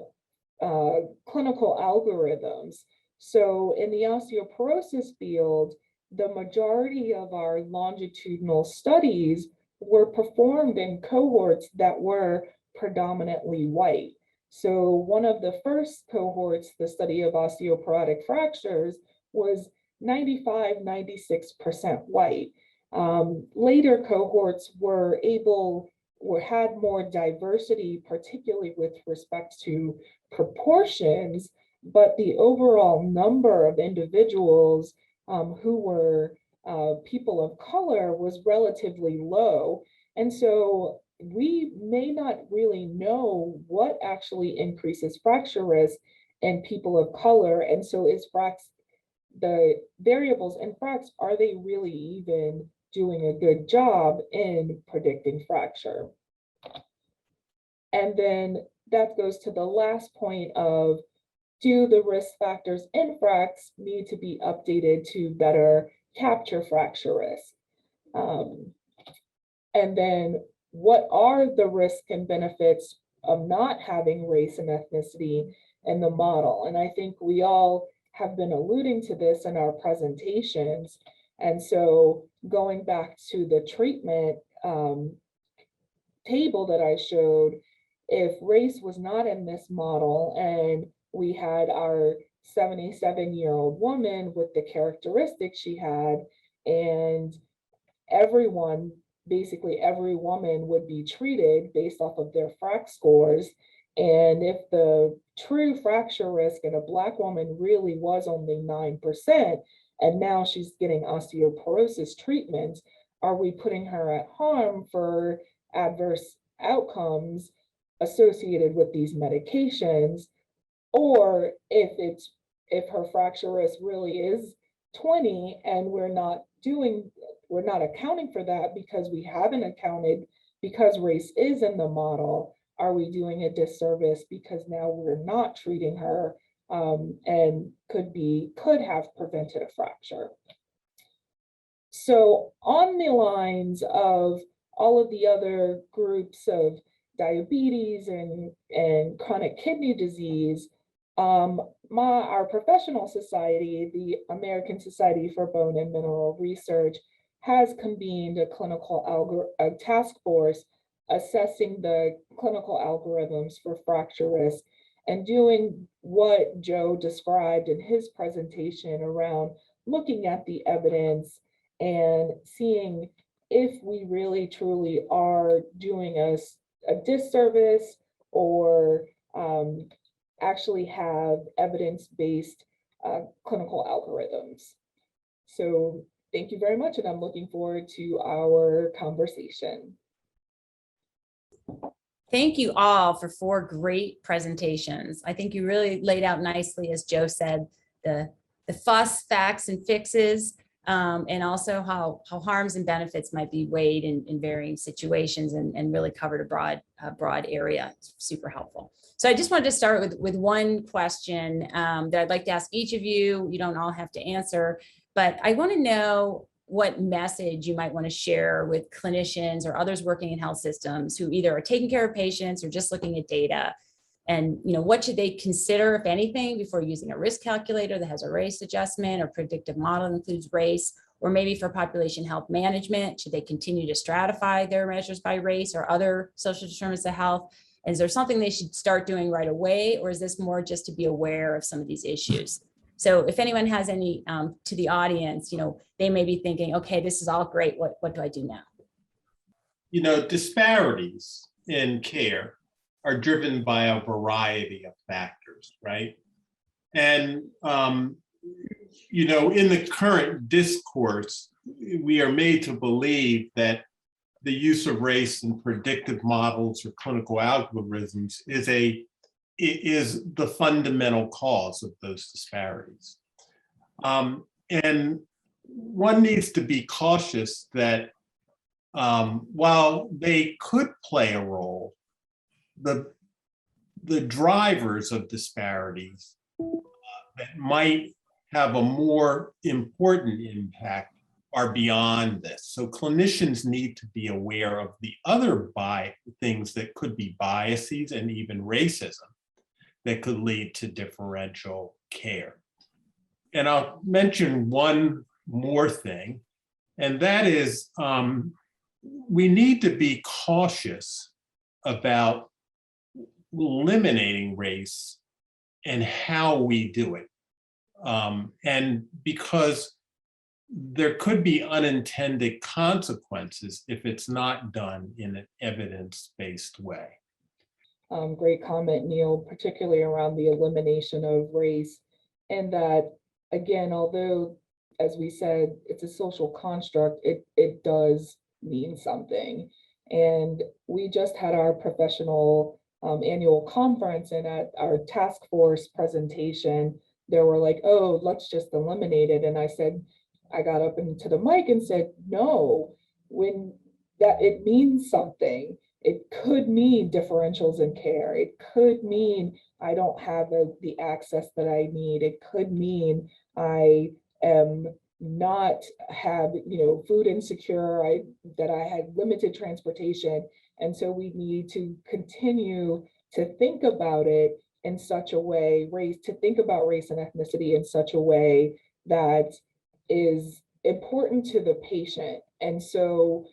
clinical algorithms. So in the osteoporosis field, the majority of our longitudinal studies were performed in cohorts that were predominantly white. So one of the first cohorts, the study of osteoporotic fractures, was 95, 96% white. Later cohorts had more diversity, particularly with respect to proportions, but the overall number of individuals who were people of color was relatively low. And so we may not really know what actually increases fracture risk in people of color. And so the variables in FRAX, are they really even doing a good job in predicting fracture? And then that goes to the last point of, do the risk factors in FRAX need to be updated to better capture fracture risk? And then what are the risks and benefits of not having race and ethnicity in the model? And I think we all have been alluding to this in our presentations. And so going back to the treatment table that I showed, if race was not in this model and we had our 77-year-old woman with the characteristics she had, and basically every woman would be treated based off of their FRAX scores. And if the true fracture risk in a Black woman really was only 9%, and now she's getting osteoporosis treatment, are we putting her at harm for adverse outcomes associated with these medications? Or if her fracture risk really is 20 and we're not accounting for that because we haven't accounted, because race is in the model, are we doing a disservice because now we're not treating her and could have prevented a fracture? So on the lines of all of the other groups of diabetes and chronic kidney disease, our professional society, the American Society for Bone and Mineral Research, has convened a task force assessing the clinical algorithms for fracture risk and doing what Joe described in his presentation around looking at the evidence and seeing if we really truly are doing a disservice or actually have evidence-based clinical algorithms. So thank you very much, and I'm looking forward to our conversation. Thank you all for 4 great presentations. I think you really laid out nicely, as Joe said, the fuss, facts, and fixes, and also how harms and benefits might be weighed in varying situations, and really covered a broad area. It's super helpful. So I just wanted to start with one question that I'd like to ask each of you. You don't all have to answer, but I want to know what message you might want to share with clinicians or others working in health systems who either are taking care of patients or just looking at data. And what should they consider, if anything, before using a risk calculator that has a race adjustment or predictive model that includes race? Or maybe for population health management, should they continue to stratify their measures by race or other social determinants of health? And is there something they should start doing right away? Or is this more just to be aware of some of these issues? So if anyone has any to the audience, they may be thinking, okay, this is all great. What do I do now? Disparities in care are driven by a variety of factors, right? And, in the current discourse, we are made to believe that the use of race in predictive models or clinical algorithms is the fundamental cause of those disparities. And one needs to be cautious that while they could play a role, the drivers of disparities that might have a more important impact are beyond this. So clinicians need to be aware of the other things that could be biases and even racism that could lead to differential care. And I'll mention one more thing, and that is we need to be cautious about eliminating race and how we do it. And because there could be unintended consequences if it's not done in an evidence-based way. Great comment, Neil, particularly around the elimination of race. And that, again, although, as we said, it's a social construct, it does mean something. And we just had our professional annual conference, and at our task force presentation, they were like, oh, let's just eliminate it. And I said, I got up into the mic and said, no, when that it means something. It could mean differentials in care. It could mean I don't have the access that I need. It could mean I am not have, food insecure, that I had limited transportation. And so we need to continue to think about it in such a way, to think about race and ethnicity in such a way that is important to the patient. And so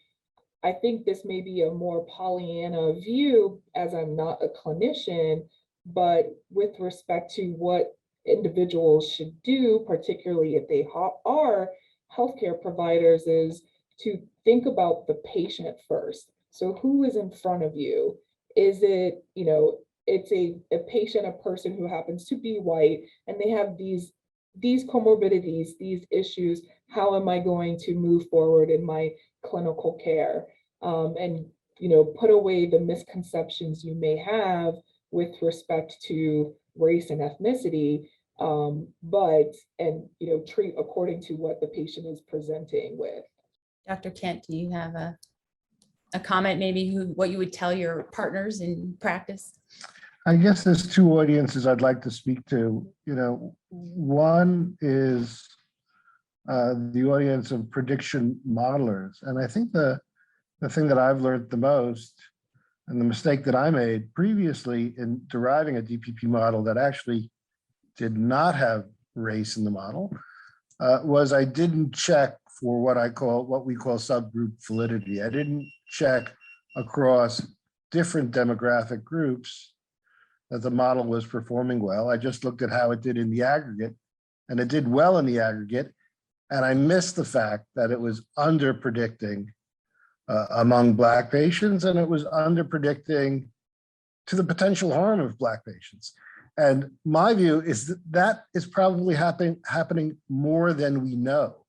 I think this may be a more Pollyanna view, as I'm not a clinician, but with respect to what individuals should do, particularly if they are healthcare providers, is to think about the patient first. So who is in front of you? Is it, it's a patient, a person who happens to be white, and they have these comorbidities, these issues. How am I going to move forward in my clinical care? And put away the misconceptions you may have with respect to race and ethnicity, treat according to what the patient is presenting with. Dr. Kent, do you have a comment, maybe what you would tell your partners in practice? I guess there's two audiences I'd like to speak to. One is the audience of prediction modelers. And I think the thing that I've learned the most, and the mistake that I made previously in deriving a DPP model that actually did not have race in the model, was I didn't check for what we call subgroup validity. I didn't check across different demographic groups that the model was performing well. I just looked at how it did in the aggregate, and it did well in the aggregate. And I missed the fact that it was under predicting among Black patients, and it was under predicting to the potential harm of Black patients. And my view is that is probably happening more than we know.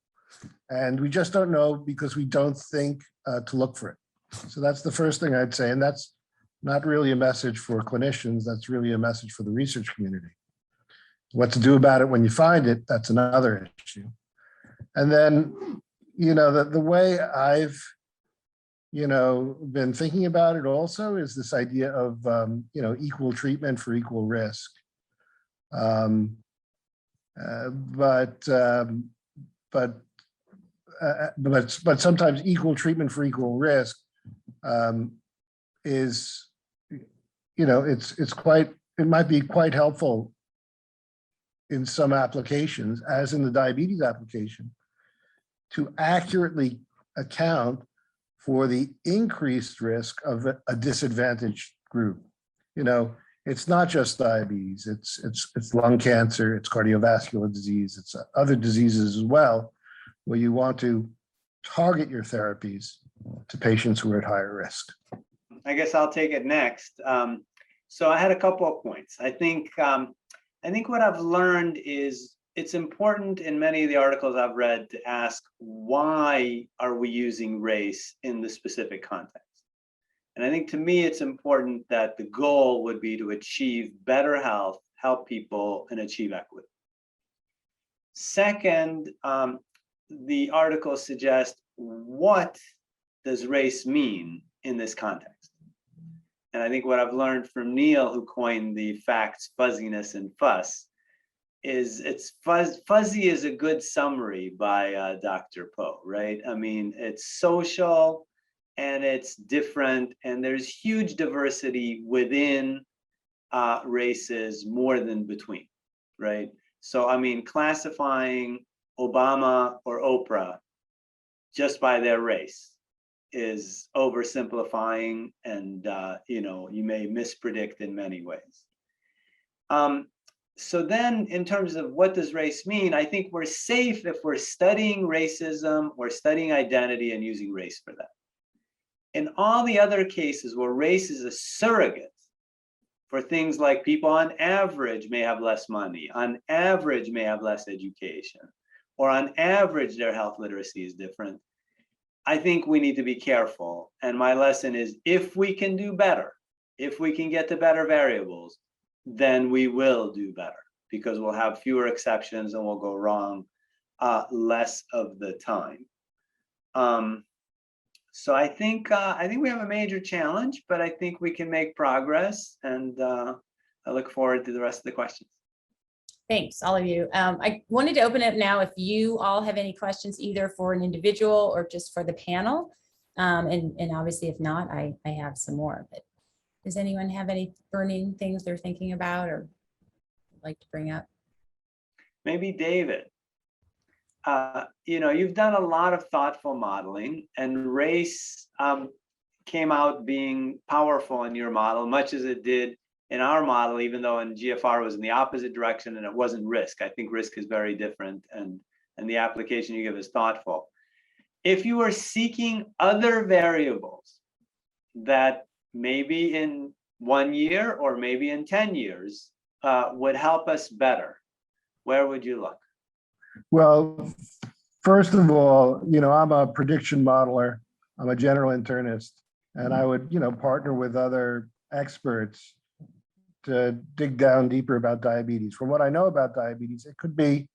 And we just don't know because we don't think to look for it. So that's the first thing I'd say. And that's not really a message for clinicians. That's really a message for the research community. What to do about it when you find it, that's another issue. And then, the way I've, been thinking about it also is this idea of, equal treatment for equal risk. But sometimes equal treatment for equal risk is, it might be quite helpful in some applications, as in the diabetes application, to accurately account for the increased risk of a disadvantaged group. It's not just diabetes, it's lung cancer, it's cardiovascular disease, it's other diseases as well, where you want to target your therapies to patients who are at higher risk. I guess I'll take it next. So I had a couple of points. I think what I've learned is it's important in many of the articles I've read to ask, why are we using race in the specific context? And I think to me, it's important that the goal would be to achieve better health, help people, and achieve equity. Second, the articles suggest, what does race mean in this context? And I think what I've learned from Neil, who coined the facts, fuzziness, and fuss, is fuzzy is a good summary by Dr. Powe, right? I mean, it's social and it's different, and there's huge diversity within races more than between, right? So, I mean, classifying Obama or Oprah just by their race is oversimplifying, and you may mispredict in many ways. So then, in terms of what does race mean, I think we're safe if we're studying racism or studying identity and using race for that. In all the other cases where race is a surrogate for things like people on average may have less money, on average may have less education, or on average their health literacy is different, I think we need to be careful. And my lesson is, if we can do better, if we can get to better variables, then we will do better, because we'll have fewer exceptions and we'll go wrong less of the time. So I think we have a major challenge, but I think we can make progress, and I look forward to the rest of the questions. Thanks, all of you. I wanted to open it now if you all have any questions, either for an individual or just for the panel. And obviously, if not, I have some more. But does anyone have any burning things they're thinking about or like to bring up? Maybe David. You've done a lot of thoughtful modeling, and race came out being powerful in your model, much as it did in our model, even though in GFR was in the opposite direction and it wasn't risk. I think risk is very different, and the application you give is thoughtful. If you are seeking other variables that maybe in 1 year or maybe in 10 years would help us better, where would you look? Well, first of all, I'm a prediction modeler. I'm a general internist, and I would, partner with other experts to dig down deeper about diabetes. From what I know about diabetes, it could be,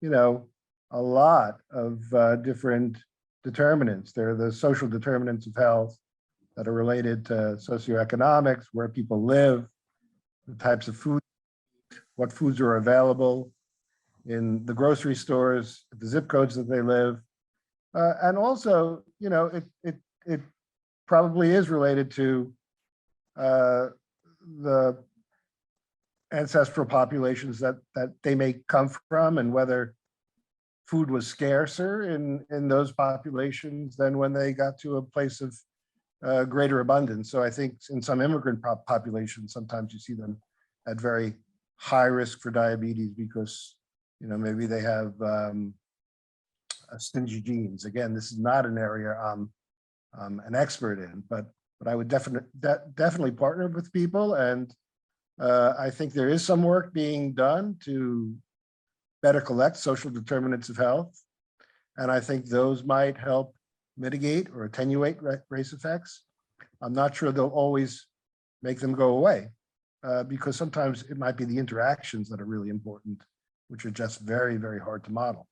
a lot of different determinants. There are the social determinants of health that are related to socioeconomics, where people live, the types of food, what foods are available in the grocery stores, the zip codes that they live. And also, it probably is related to the ancestral populations that they may come from, and whether food was scarcer in those populations than when they got to a place of greater abundance. So I think in some immigrant populations, sometimes you see them at very high risk for diabetes because maybe they have stingy genes. Again, this is not an area I'm an expert in, but I would definitely partner with people, and I think there is some work being done to better collect social determinants of health, and I think those might help mitigate or attenuate race effects. I'm not sure they'll always make them go away, because sometimes it might be the interactions that are really important, which are just very, very hard to model.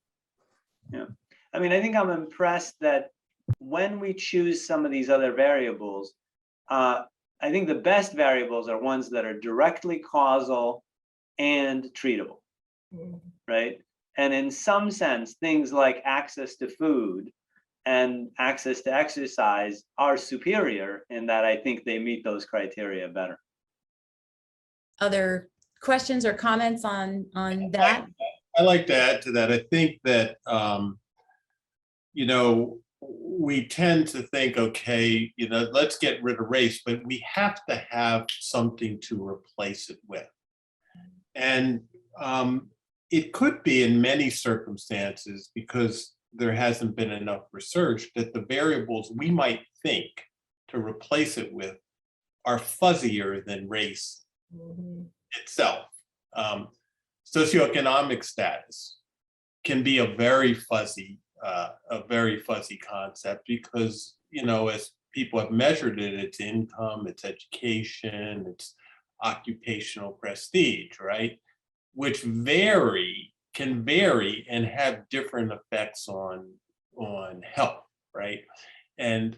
Yeah, I mean, I think I'm impressed that when we choose some of these other variables, I think the best variables are ones that are directly causal and treatable, right? And in some sense, things like access to food and access to exercise are superior in that I think they meet those criteria better. Other questions or comments on that? I like to add to that. I think that, we tend to think, okay, let's get rid of race, but we have to have something to replace it with. And it could be in many circumstances, because there hasn't been enough research, that the variables we might think to replace it with are fuzzier than race itself. Socioeconomic status can be a very fuzzy concept, because as people have measured it, it's income, it's education, it's occupational prestige, right? Which can vary and have different effects on health, right? And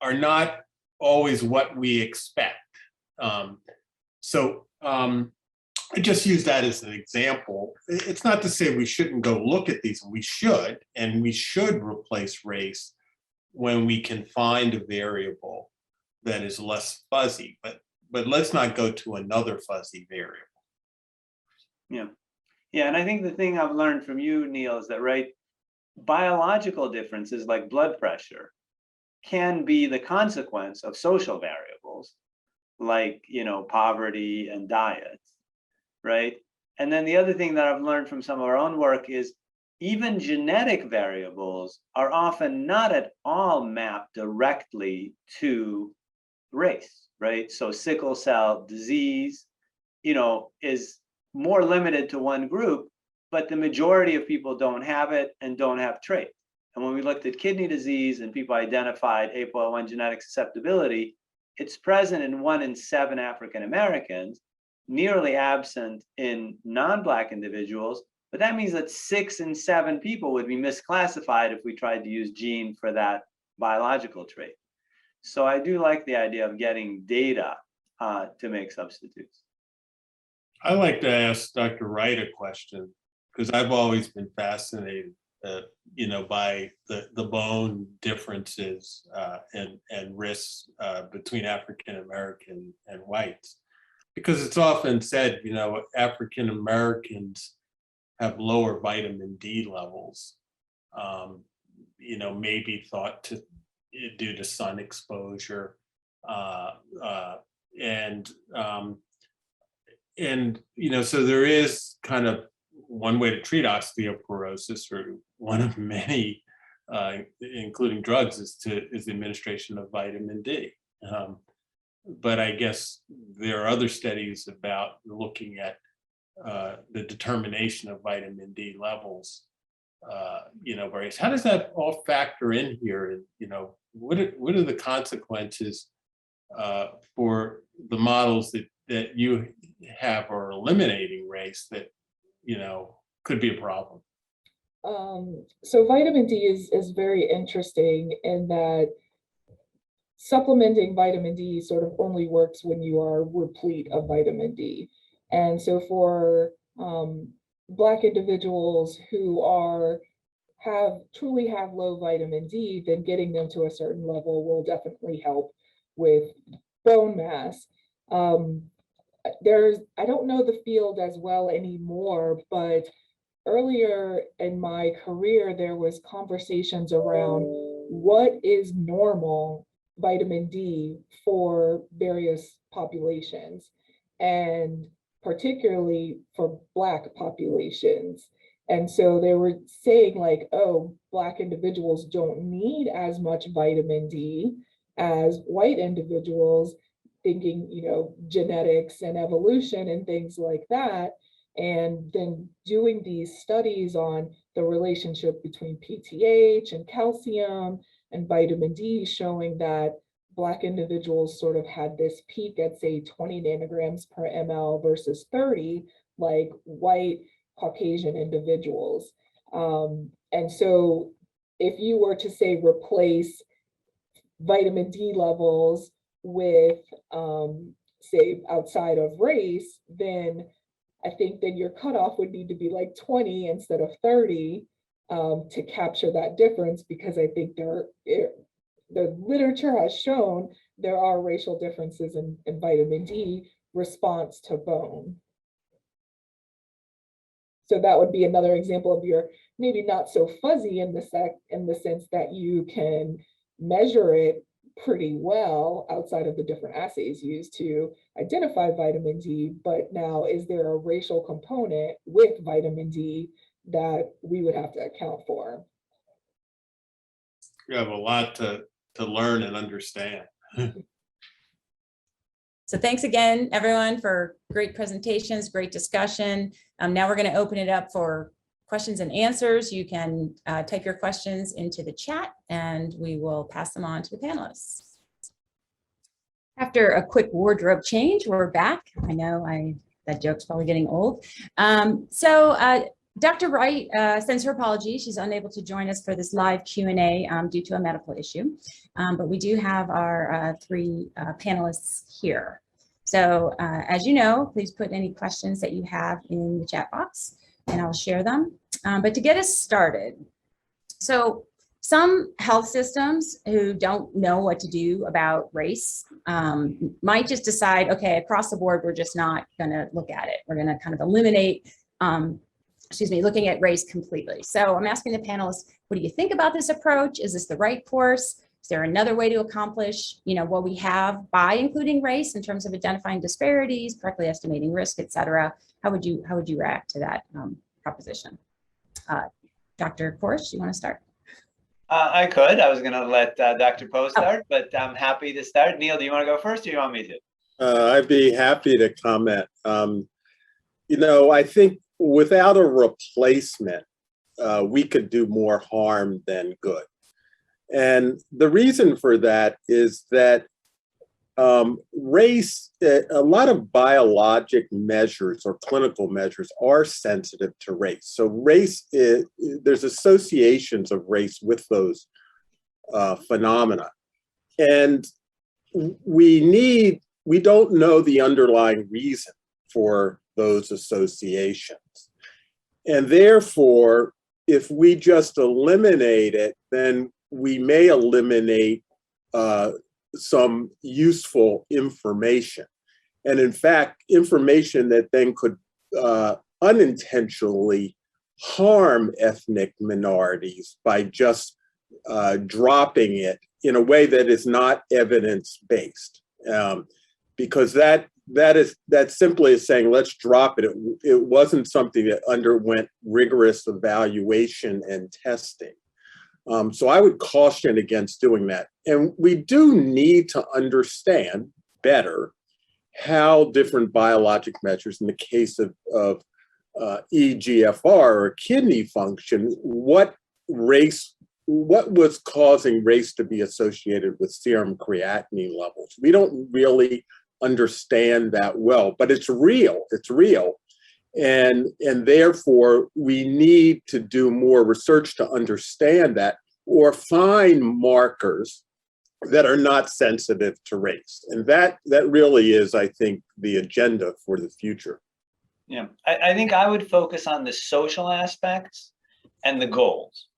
are not always what we expect. I just use that as an example. It's not to say we shouldn't go look at these, and we should replace race when we can find a variable that is less fuzzy, but let's not go to another fuzzy variable. Yeah, and I think the thing I've learned from you, Neil, is that, right, biological differences like blood pressure can be the consequence of social variables like, poverty and diet, right? And then the other thing that I've learned from some of our own work is even genetic variables are often not at all mapped directly to race, right? So sickle cell disease, is more limited to one group, but the majority of people don't have it and don't have traits. And when we looked at kidney disease and people identified APOL1 genetic susceptibility, it's present in 1 in 7 African Americans, nearly absent in non-Black individuals, but that means that 6 in 7 people would be misclassified if we tried to use gene for that biological trait. So I do like the idea of getting data to make substitutes. I like to ask Dr. Wright a question, because I've always been fascinated, by the bone differences and risks between African American and whites, because it's often said, African Americans have lower vitamin D levels, maybe thought to due to sun exposure, so there is kind of one way to treat osteoporosis, or one of many, including drugs, is the administration of vitamin D. But I guess there are other studies about looking at the determination of vitamin D levels, various. How does that all factor in here? And, what are the consequences for the models that you have are eliminating race that, could be a problem? So vitamin D is very interesting in that supplementing vitamin D sort of only works when you are replete of vitamin D. And so for Black individuals who truly have low vitamin D, then getting them to a certain level will definitely help with bone mass. I don't know the field as well anymore, but earlier in my career, there was conversations around what is normal vitamin D for various populations, and particularly for Black populations. And so they were saying like, oh, Black individuals don't need as much vitamin D as white individuals, thinking, genetics and evolution and things like that. And then doing these studies on the relationship between PTH and calcium and vitamin D, showing that Black individuals sort of had this peak at, say, 20 nanograms per ml versus 30, like white Caucasian individuals. And so if you were to say replace vitamin D levels with, say, outside of race, then I think then your cutoff would need to be like 20 instead of 30 to capture that difference, because I think the literature has shown there are racial differences in vitamin D response to bone. So that would be another example of your maybe not so fuzzy in the sense that you can measure it pretty well outside of the different assays used to identify vitamin D, but now is there a racial component with vitamin D that we would have to account for? You have a lot to learn and understand. So thanks again, everyone, for great presentations, great discussion. Now we're going to open it up for questions and answers. You can type your questions into the chat and we will pass them on to the panelists. After a quick wardrobe change, we're back. I know that joke's probably getting old. Dr. Wright sends her apologies. She's unable to join us for this live Q&A due to a medical issue, but we do have our 3 panelists here. So as you know, please put any questions that you have in the chat box and I'll share them. But to get us started, so some health systems who don't know what to do about race might just decide, okay, across the board, we're just not going to look at it. We're going to kind of eliminate looking at race completely. So I'm asking the panelists, what do you think about this approach? Is this the right course? Is there another way to accomplish, what we have by including race in terms of identifying disparities, correctly estimating risk, et cetera? How would you react to that proposition? Dr. Coresh, you want to start? I could. I was going to let Dr. Powe start, but I'm happy to start. Neil, do you want to go first, or do you want me to? I'd be happy to comment. I think without a replacement, we could do more harm than good. And the reason for that is that race, a lot of biologic measures or clinical measures are sensitive to race. So race, there's associations of race with those phenomena. And we don't know the underlying reason for those associations. And therefore, if we just eliminate it, then we may eliminate some useful information. And in fact, information that then could unintentionally harm ethnic minorities by just dropping it in a way that is not evidence-based. Because that simply is saying, let's drop it. It wasn't something that underwent rigorous evaluation and testing. So I would caution against doing that. And we do need to understand better how different biologic measures, in the case of EGFR or kidney function, what was causing race to be associated with serum creatinine levels. We don't really understand that well, but it's real. It's real. And therefore, we need to do more research to understand that, or find markers that are not sensitive to race. And that really is, I think, the agenda for the future. Yeah, I think I would focus on the social aspects and the goals.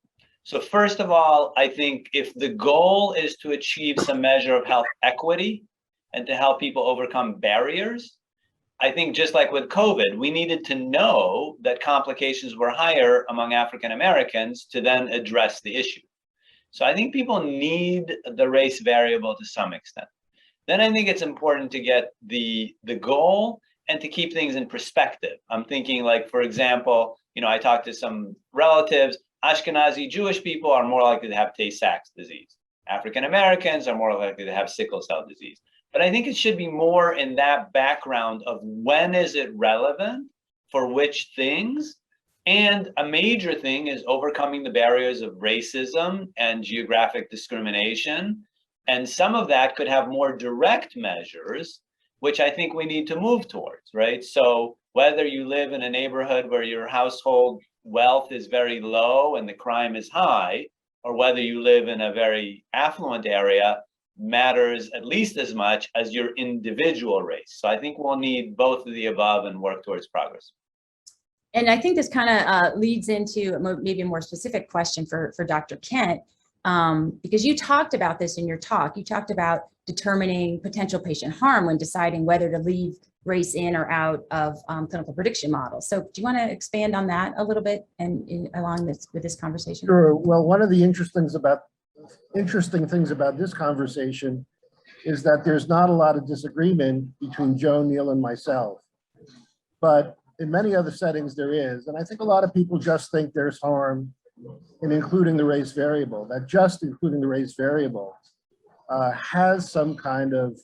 So first of all, I think if the goal is to achieve some measure of health equity and to help people overcome barriers, I think just like with COVID, we needed to know that complications were higher among African Americans to then address the issue. So I think people need the race variable to some extent. Then I think it's important to get the goal and to keep things in perspective. I'm thinking, like, for example, I talked to some relatives, Ashkenazi Jewish people are more likely to have Tay-Sachs disease. African Americans are more likely to have sickle cell disease. But I think it should be more in that background of when is it relevant for which things. And a major thing is overcoming the barriers of racism and geographic discrimination. And some of that could have more direct measures, which I think we need to move towards, right? So whether you live in a neighborhood where your household wealth is very low and the crime is high, or whether you live in a very affluent area, matters at least as much as your individual race. So I think we'll need both of the above and work towards progress. And I think this kind of leads into maybe a more specific question for Dr. Kent, because you talked about this in your talk. You talked about determining potential patient harm when deciding whether to leave race in or out of clinical prediction models. So do you want to expand on that a little bit and along with this conversation? Sure. Well, one of the interesting things about this conversation is that there's not a lot of disagreement between Joe, Neil, and myself. But in many other settings there is, and I think a lot of people just think there's harm in including the race variable, that just including the race variable has some kind of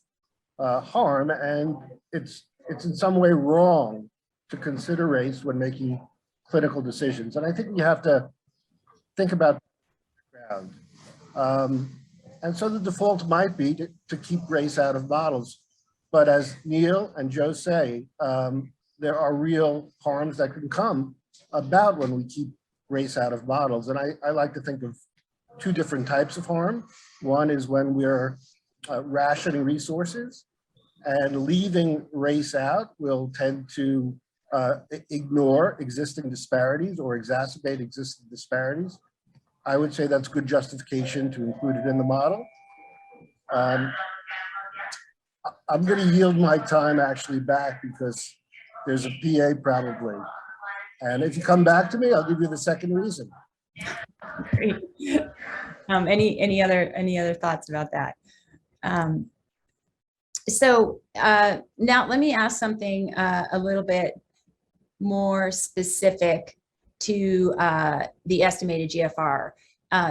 harm, and it's in some way wrong to consider race when making clinical decisions. And I think you have to think about the background. And so the default might be to keep race out of models. But as Neil and Joe say, there are real harms that can come about when we keep race out of models. And I like to think of two different types of harm. One is when we're rationing resources, and leaving race out will tend to ignore existing disparities or exacerbate existing disparities. I would say that's good justification to include it in the model. I'm going to yield my time actually back because there's a PA probably. And if you come back to me, I'll give you the second reason. Great. Any other thoughts about that? So now let me ask something a little bit more specific to the estimated GFR.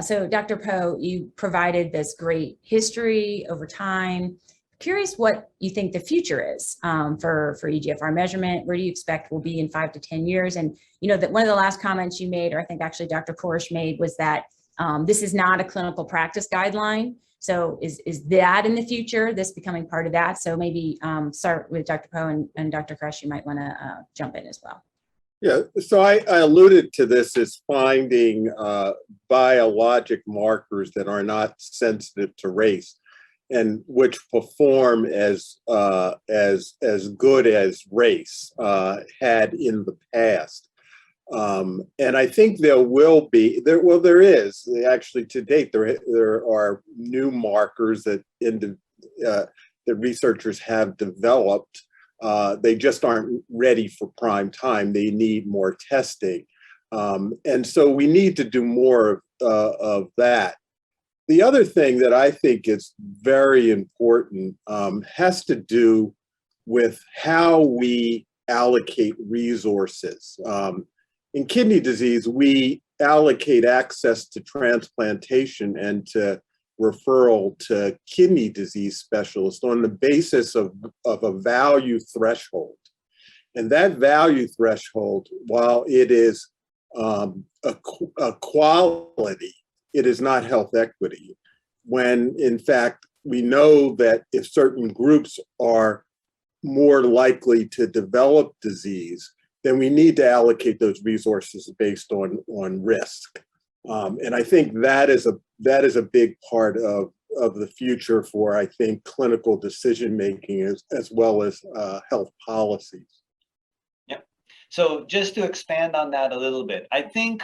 So Dr. Powe, you provided this great history over time. Curious what you think the future is for eGFR measurement. Where do you expect we'll be in 5 to 10 years? And you know that one of the last comments you made, or I think actually Dr. Coresh made, was that this is not a clinical practice guideline. So is that in the future, this becoming part of that? So maybe start with Dr. Powe and Dr. Coresh, you might want to jump in as well. Yeah, so I alluded to this as finding biologic markers that are not sensitive to race and which perform as good as race had in the past. And I think there will be, there is actually to date, there are new markers that that researchers have developed. They just aren't ready for prime time. They need more testing. And so we need to do more of that. The other thing that I think is very important has to do with how we allocate resources. In kidney disease, we allocate access to transplantation and to referral to kidney disease specialists on the basis of a value threshold. And that value threshold, while it is a quality, it is not health equity. When in fact, we know that if certain groups are more likely to develop disease, then we need to allocate those resources based on risk. And I think that is a big part of the future for, I think, clinical decision making as well as health policies. Yep. So just to expand on that a little bit, I think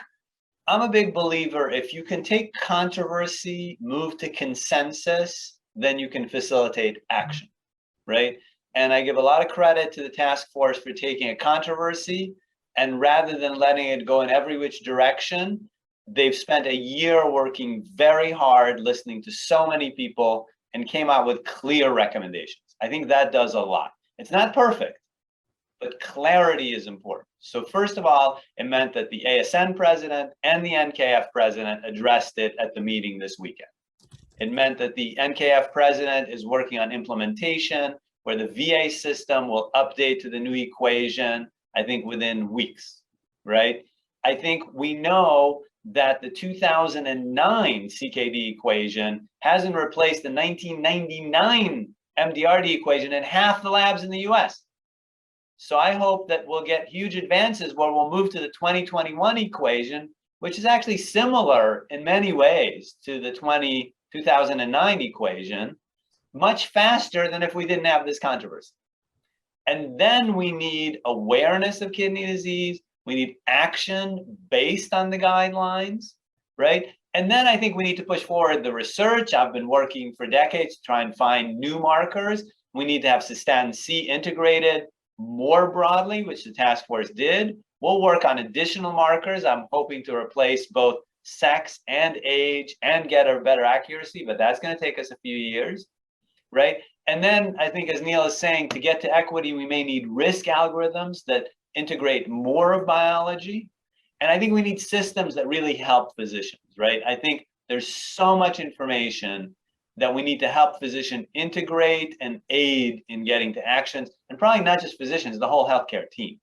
I'm a big believer if you can take controversy, move to consensus, then you can facilitate action, right? And I give a lot of credit to the task force for taking a controversy and rather than letting it go in every which direction, they've spent a year working very hard, listening to so many people and came out with clear recommendations. I think that does a lot. It's not perfect, but clarity is important. So first of all, it meant that the ASN president and the NKF president addressed it at the meeting this weekend. It meant that the NKF president is working on implementation where the VA system will update to the new equation, I think within weeks, right? I think we know that the 2009 CKD equation hasn't replaced the 1999 MDRD equation in half the labs in the US. So I hope that we'll get huge advances where we'll move to the 2021 equation, which is actually similar in many ways to the 2009 equation, much faster than if we didn't have this controversy. And then we need awareness of kidney disease. We need action based on the guidelines, right? And then I think we need to push forward the research. I've been working for decades to try and find new markers. We need to have cystatin C integrated more broadly, which the task force did. We'll work on additional markers. I'm hoping to replace both sex and age and get a better accuracy, but that's going to take us a few years, right? And then I think, as Neil is saying, to get to equity, we may need risk algorithms that integrate more of biology. And I think we need systems that really help physicians, right? I think there's so much information that we need to help physicians integrate and aid in getting to actions, and probably not just physicians, the whole healthcare team.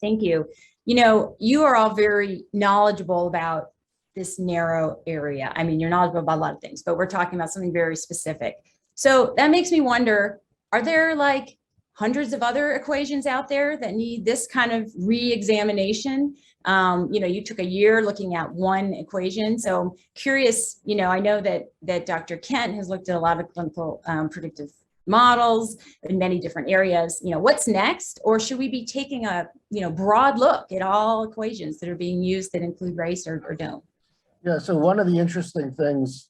Thank you. You know, you are all very knowledgeable about this narrow area. I mean, you're knowledgeable about a lot of things, but we're talking about something very specific. So that makes me wonder, are there like hundreds of other equations out there that need this kind of re-examination? You know, you took a year looking at one equation. So I'm curious, you know, I know that Dr. Kent has looked at a lot of clinical predictive models in many different areas. You know, what's next? Or should we be taking a, you know, broad look at all equations that are being used that include race or don't? Yeah, so one of the interesting things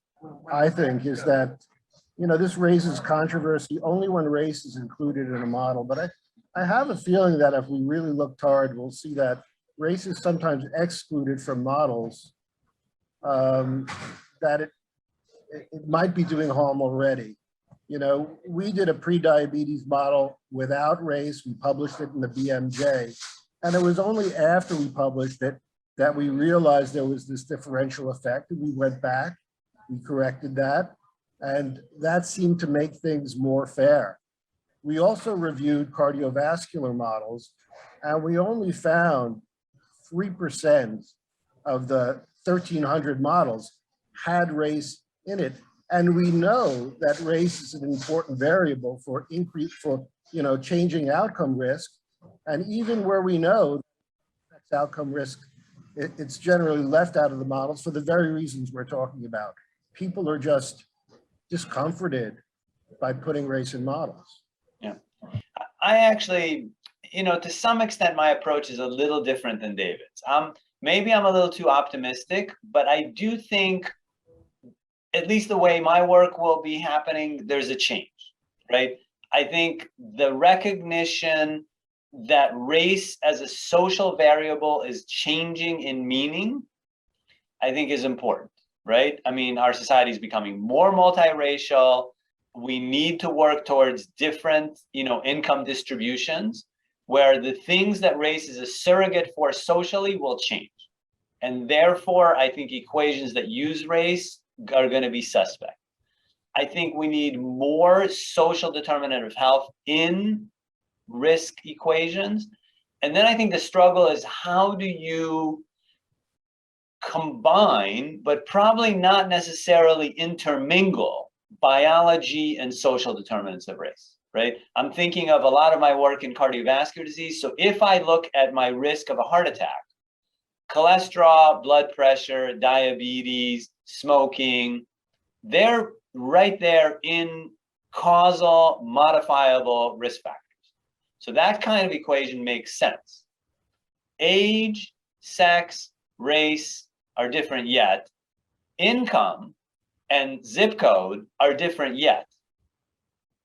I think is that, you know, this raises controversy only when race is included in a model. But I have a feeling that if we really looked hard, we'll see that race is sometimes excluded from models that it might be doing harm already. You know, we did a pre-diabetes model without race. We published it in the BMJ. And it was only after we published it that we realized there was this differential effect. And we went back, we corrected that, and that seemed to make things more fair. We also reviewed cardiovascular models, and we only found 3% of the 1,300 models had race in it. And we know that race is an important variable for changing outcome risk. And even where we know that's outcome risk, it's generally left out of the models for the very reasons we're talking about. People are just discomforted by putting race in models. Yeah, I actually, to some extent, my approach is a little different than David's. Maybe I'm a little too optimistic, but I do think, at least the way my work will be happening, there's a change, right? I think the recognition that race as a social variable is changing in meaning, I think is important, right? I mean, our society is becoming more multiracial. We need to work towards different, income distributions where the things that race is a surrogate for socially will change. And therefore, I think equations that use race are going to be suspect. I think we need more social determinant of health in risk equations. And then I think the struggle is, how do you combine, but probably not necessarily intermingle, biology and social determinants of race, right? I'm thinking of a lot of my work in cardiovascular disease. So if I look at my risk of a heart attack, cholesterol, blood pressure, diabetes, smoking, they're right there in causal modifiable risk factors. So that kind of equation makes sense. Age, sex, race are different yet. Income and zip code are different yet.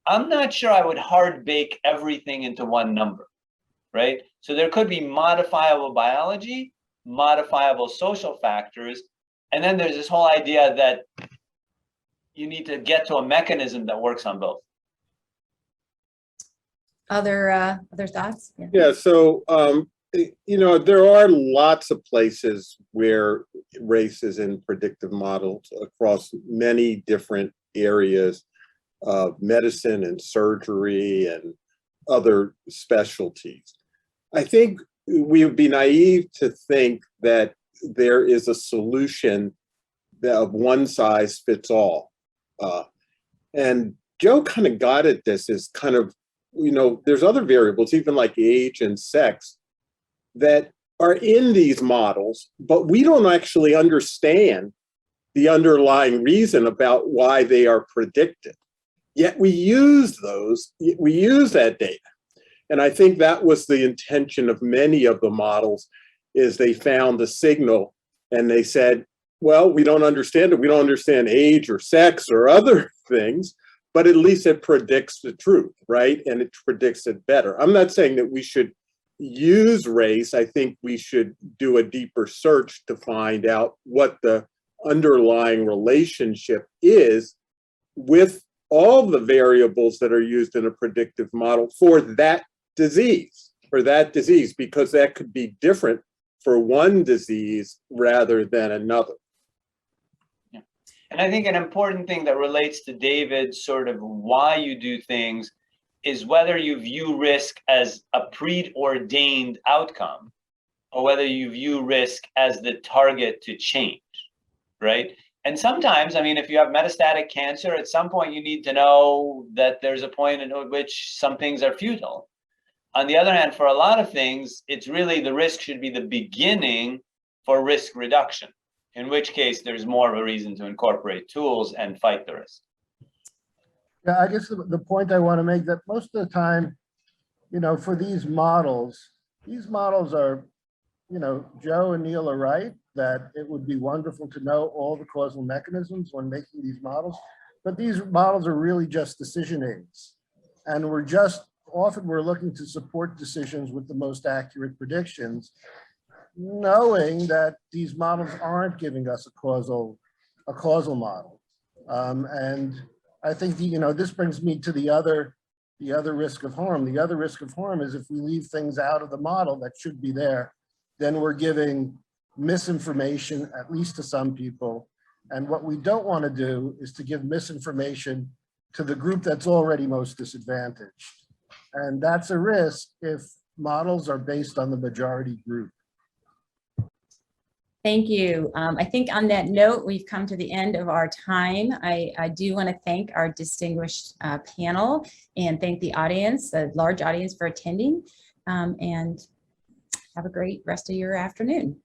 I'm not sure I would hard bake everything into one number, right? So there could be modifiable biology, modifiable social factors, and then there's this whole idea that you need to get to a mechanism that works on both. Other thoughts? Yeah, so there are lots of places where race is in predictive models across many different areas of medicine and surgery and other specialties. I think we would be naive to think that there is a solution of one size fits all. And Joe kind of got at this as kind of, there's other variables, even like age and sex, that are in these models, but we don't actually understand the underlying reason about why they are predicted. Yet we use that data. And I think that was the intention of many of the models, is they found the signal and they said, well, we don't understand it. We don't understand age or sex or other things, but at least it predicts the truth, right? And it predicts it better. I'm not saying that we should use race. I think we should do a deeper search to find out what the underlying relationship is with all the variables that are used in a predictive model for that disease, because that could be different for one disease rather than another. Yeah. And I think an important thing that relates to David's sort of why you do things is whether you view risk as a preordained outcome or whether you view risk as the target to change, right? And sometimes, I mean, if you have metastatic cancer, at some point you need to know that there's a point at which some things are futile. On the other hand, for a lot of things, it's really the risk should be the beginning for risk reduction, in which case there's more of a reason to incorporate tools and fight the risk. Yeah, I guess the point I want to make that most of the time, for these models are, Joe and Neil are right that it would be wonderful to know all the causal mechanisms when making these models, but these models are really just decision aids. And often we're looking to support decisions with the most accurate predictions. knowing that these models aren't giving us a causal model. And I think this brings me to the other risk of harm. The other risk of harm is if we leave things out of the model that should be there, then we're giving misinformation, at least to some people. And what we don't want to do is to give misinformation to the group that's already most disadvantaged. And that's a risk if models are based on the majority group. Thank you. I think on that note, we've come to the end of our time. I do want to thank our distinguished panel and thank the audience, the large audience, for attending, and have a great rest of your afternoon.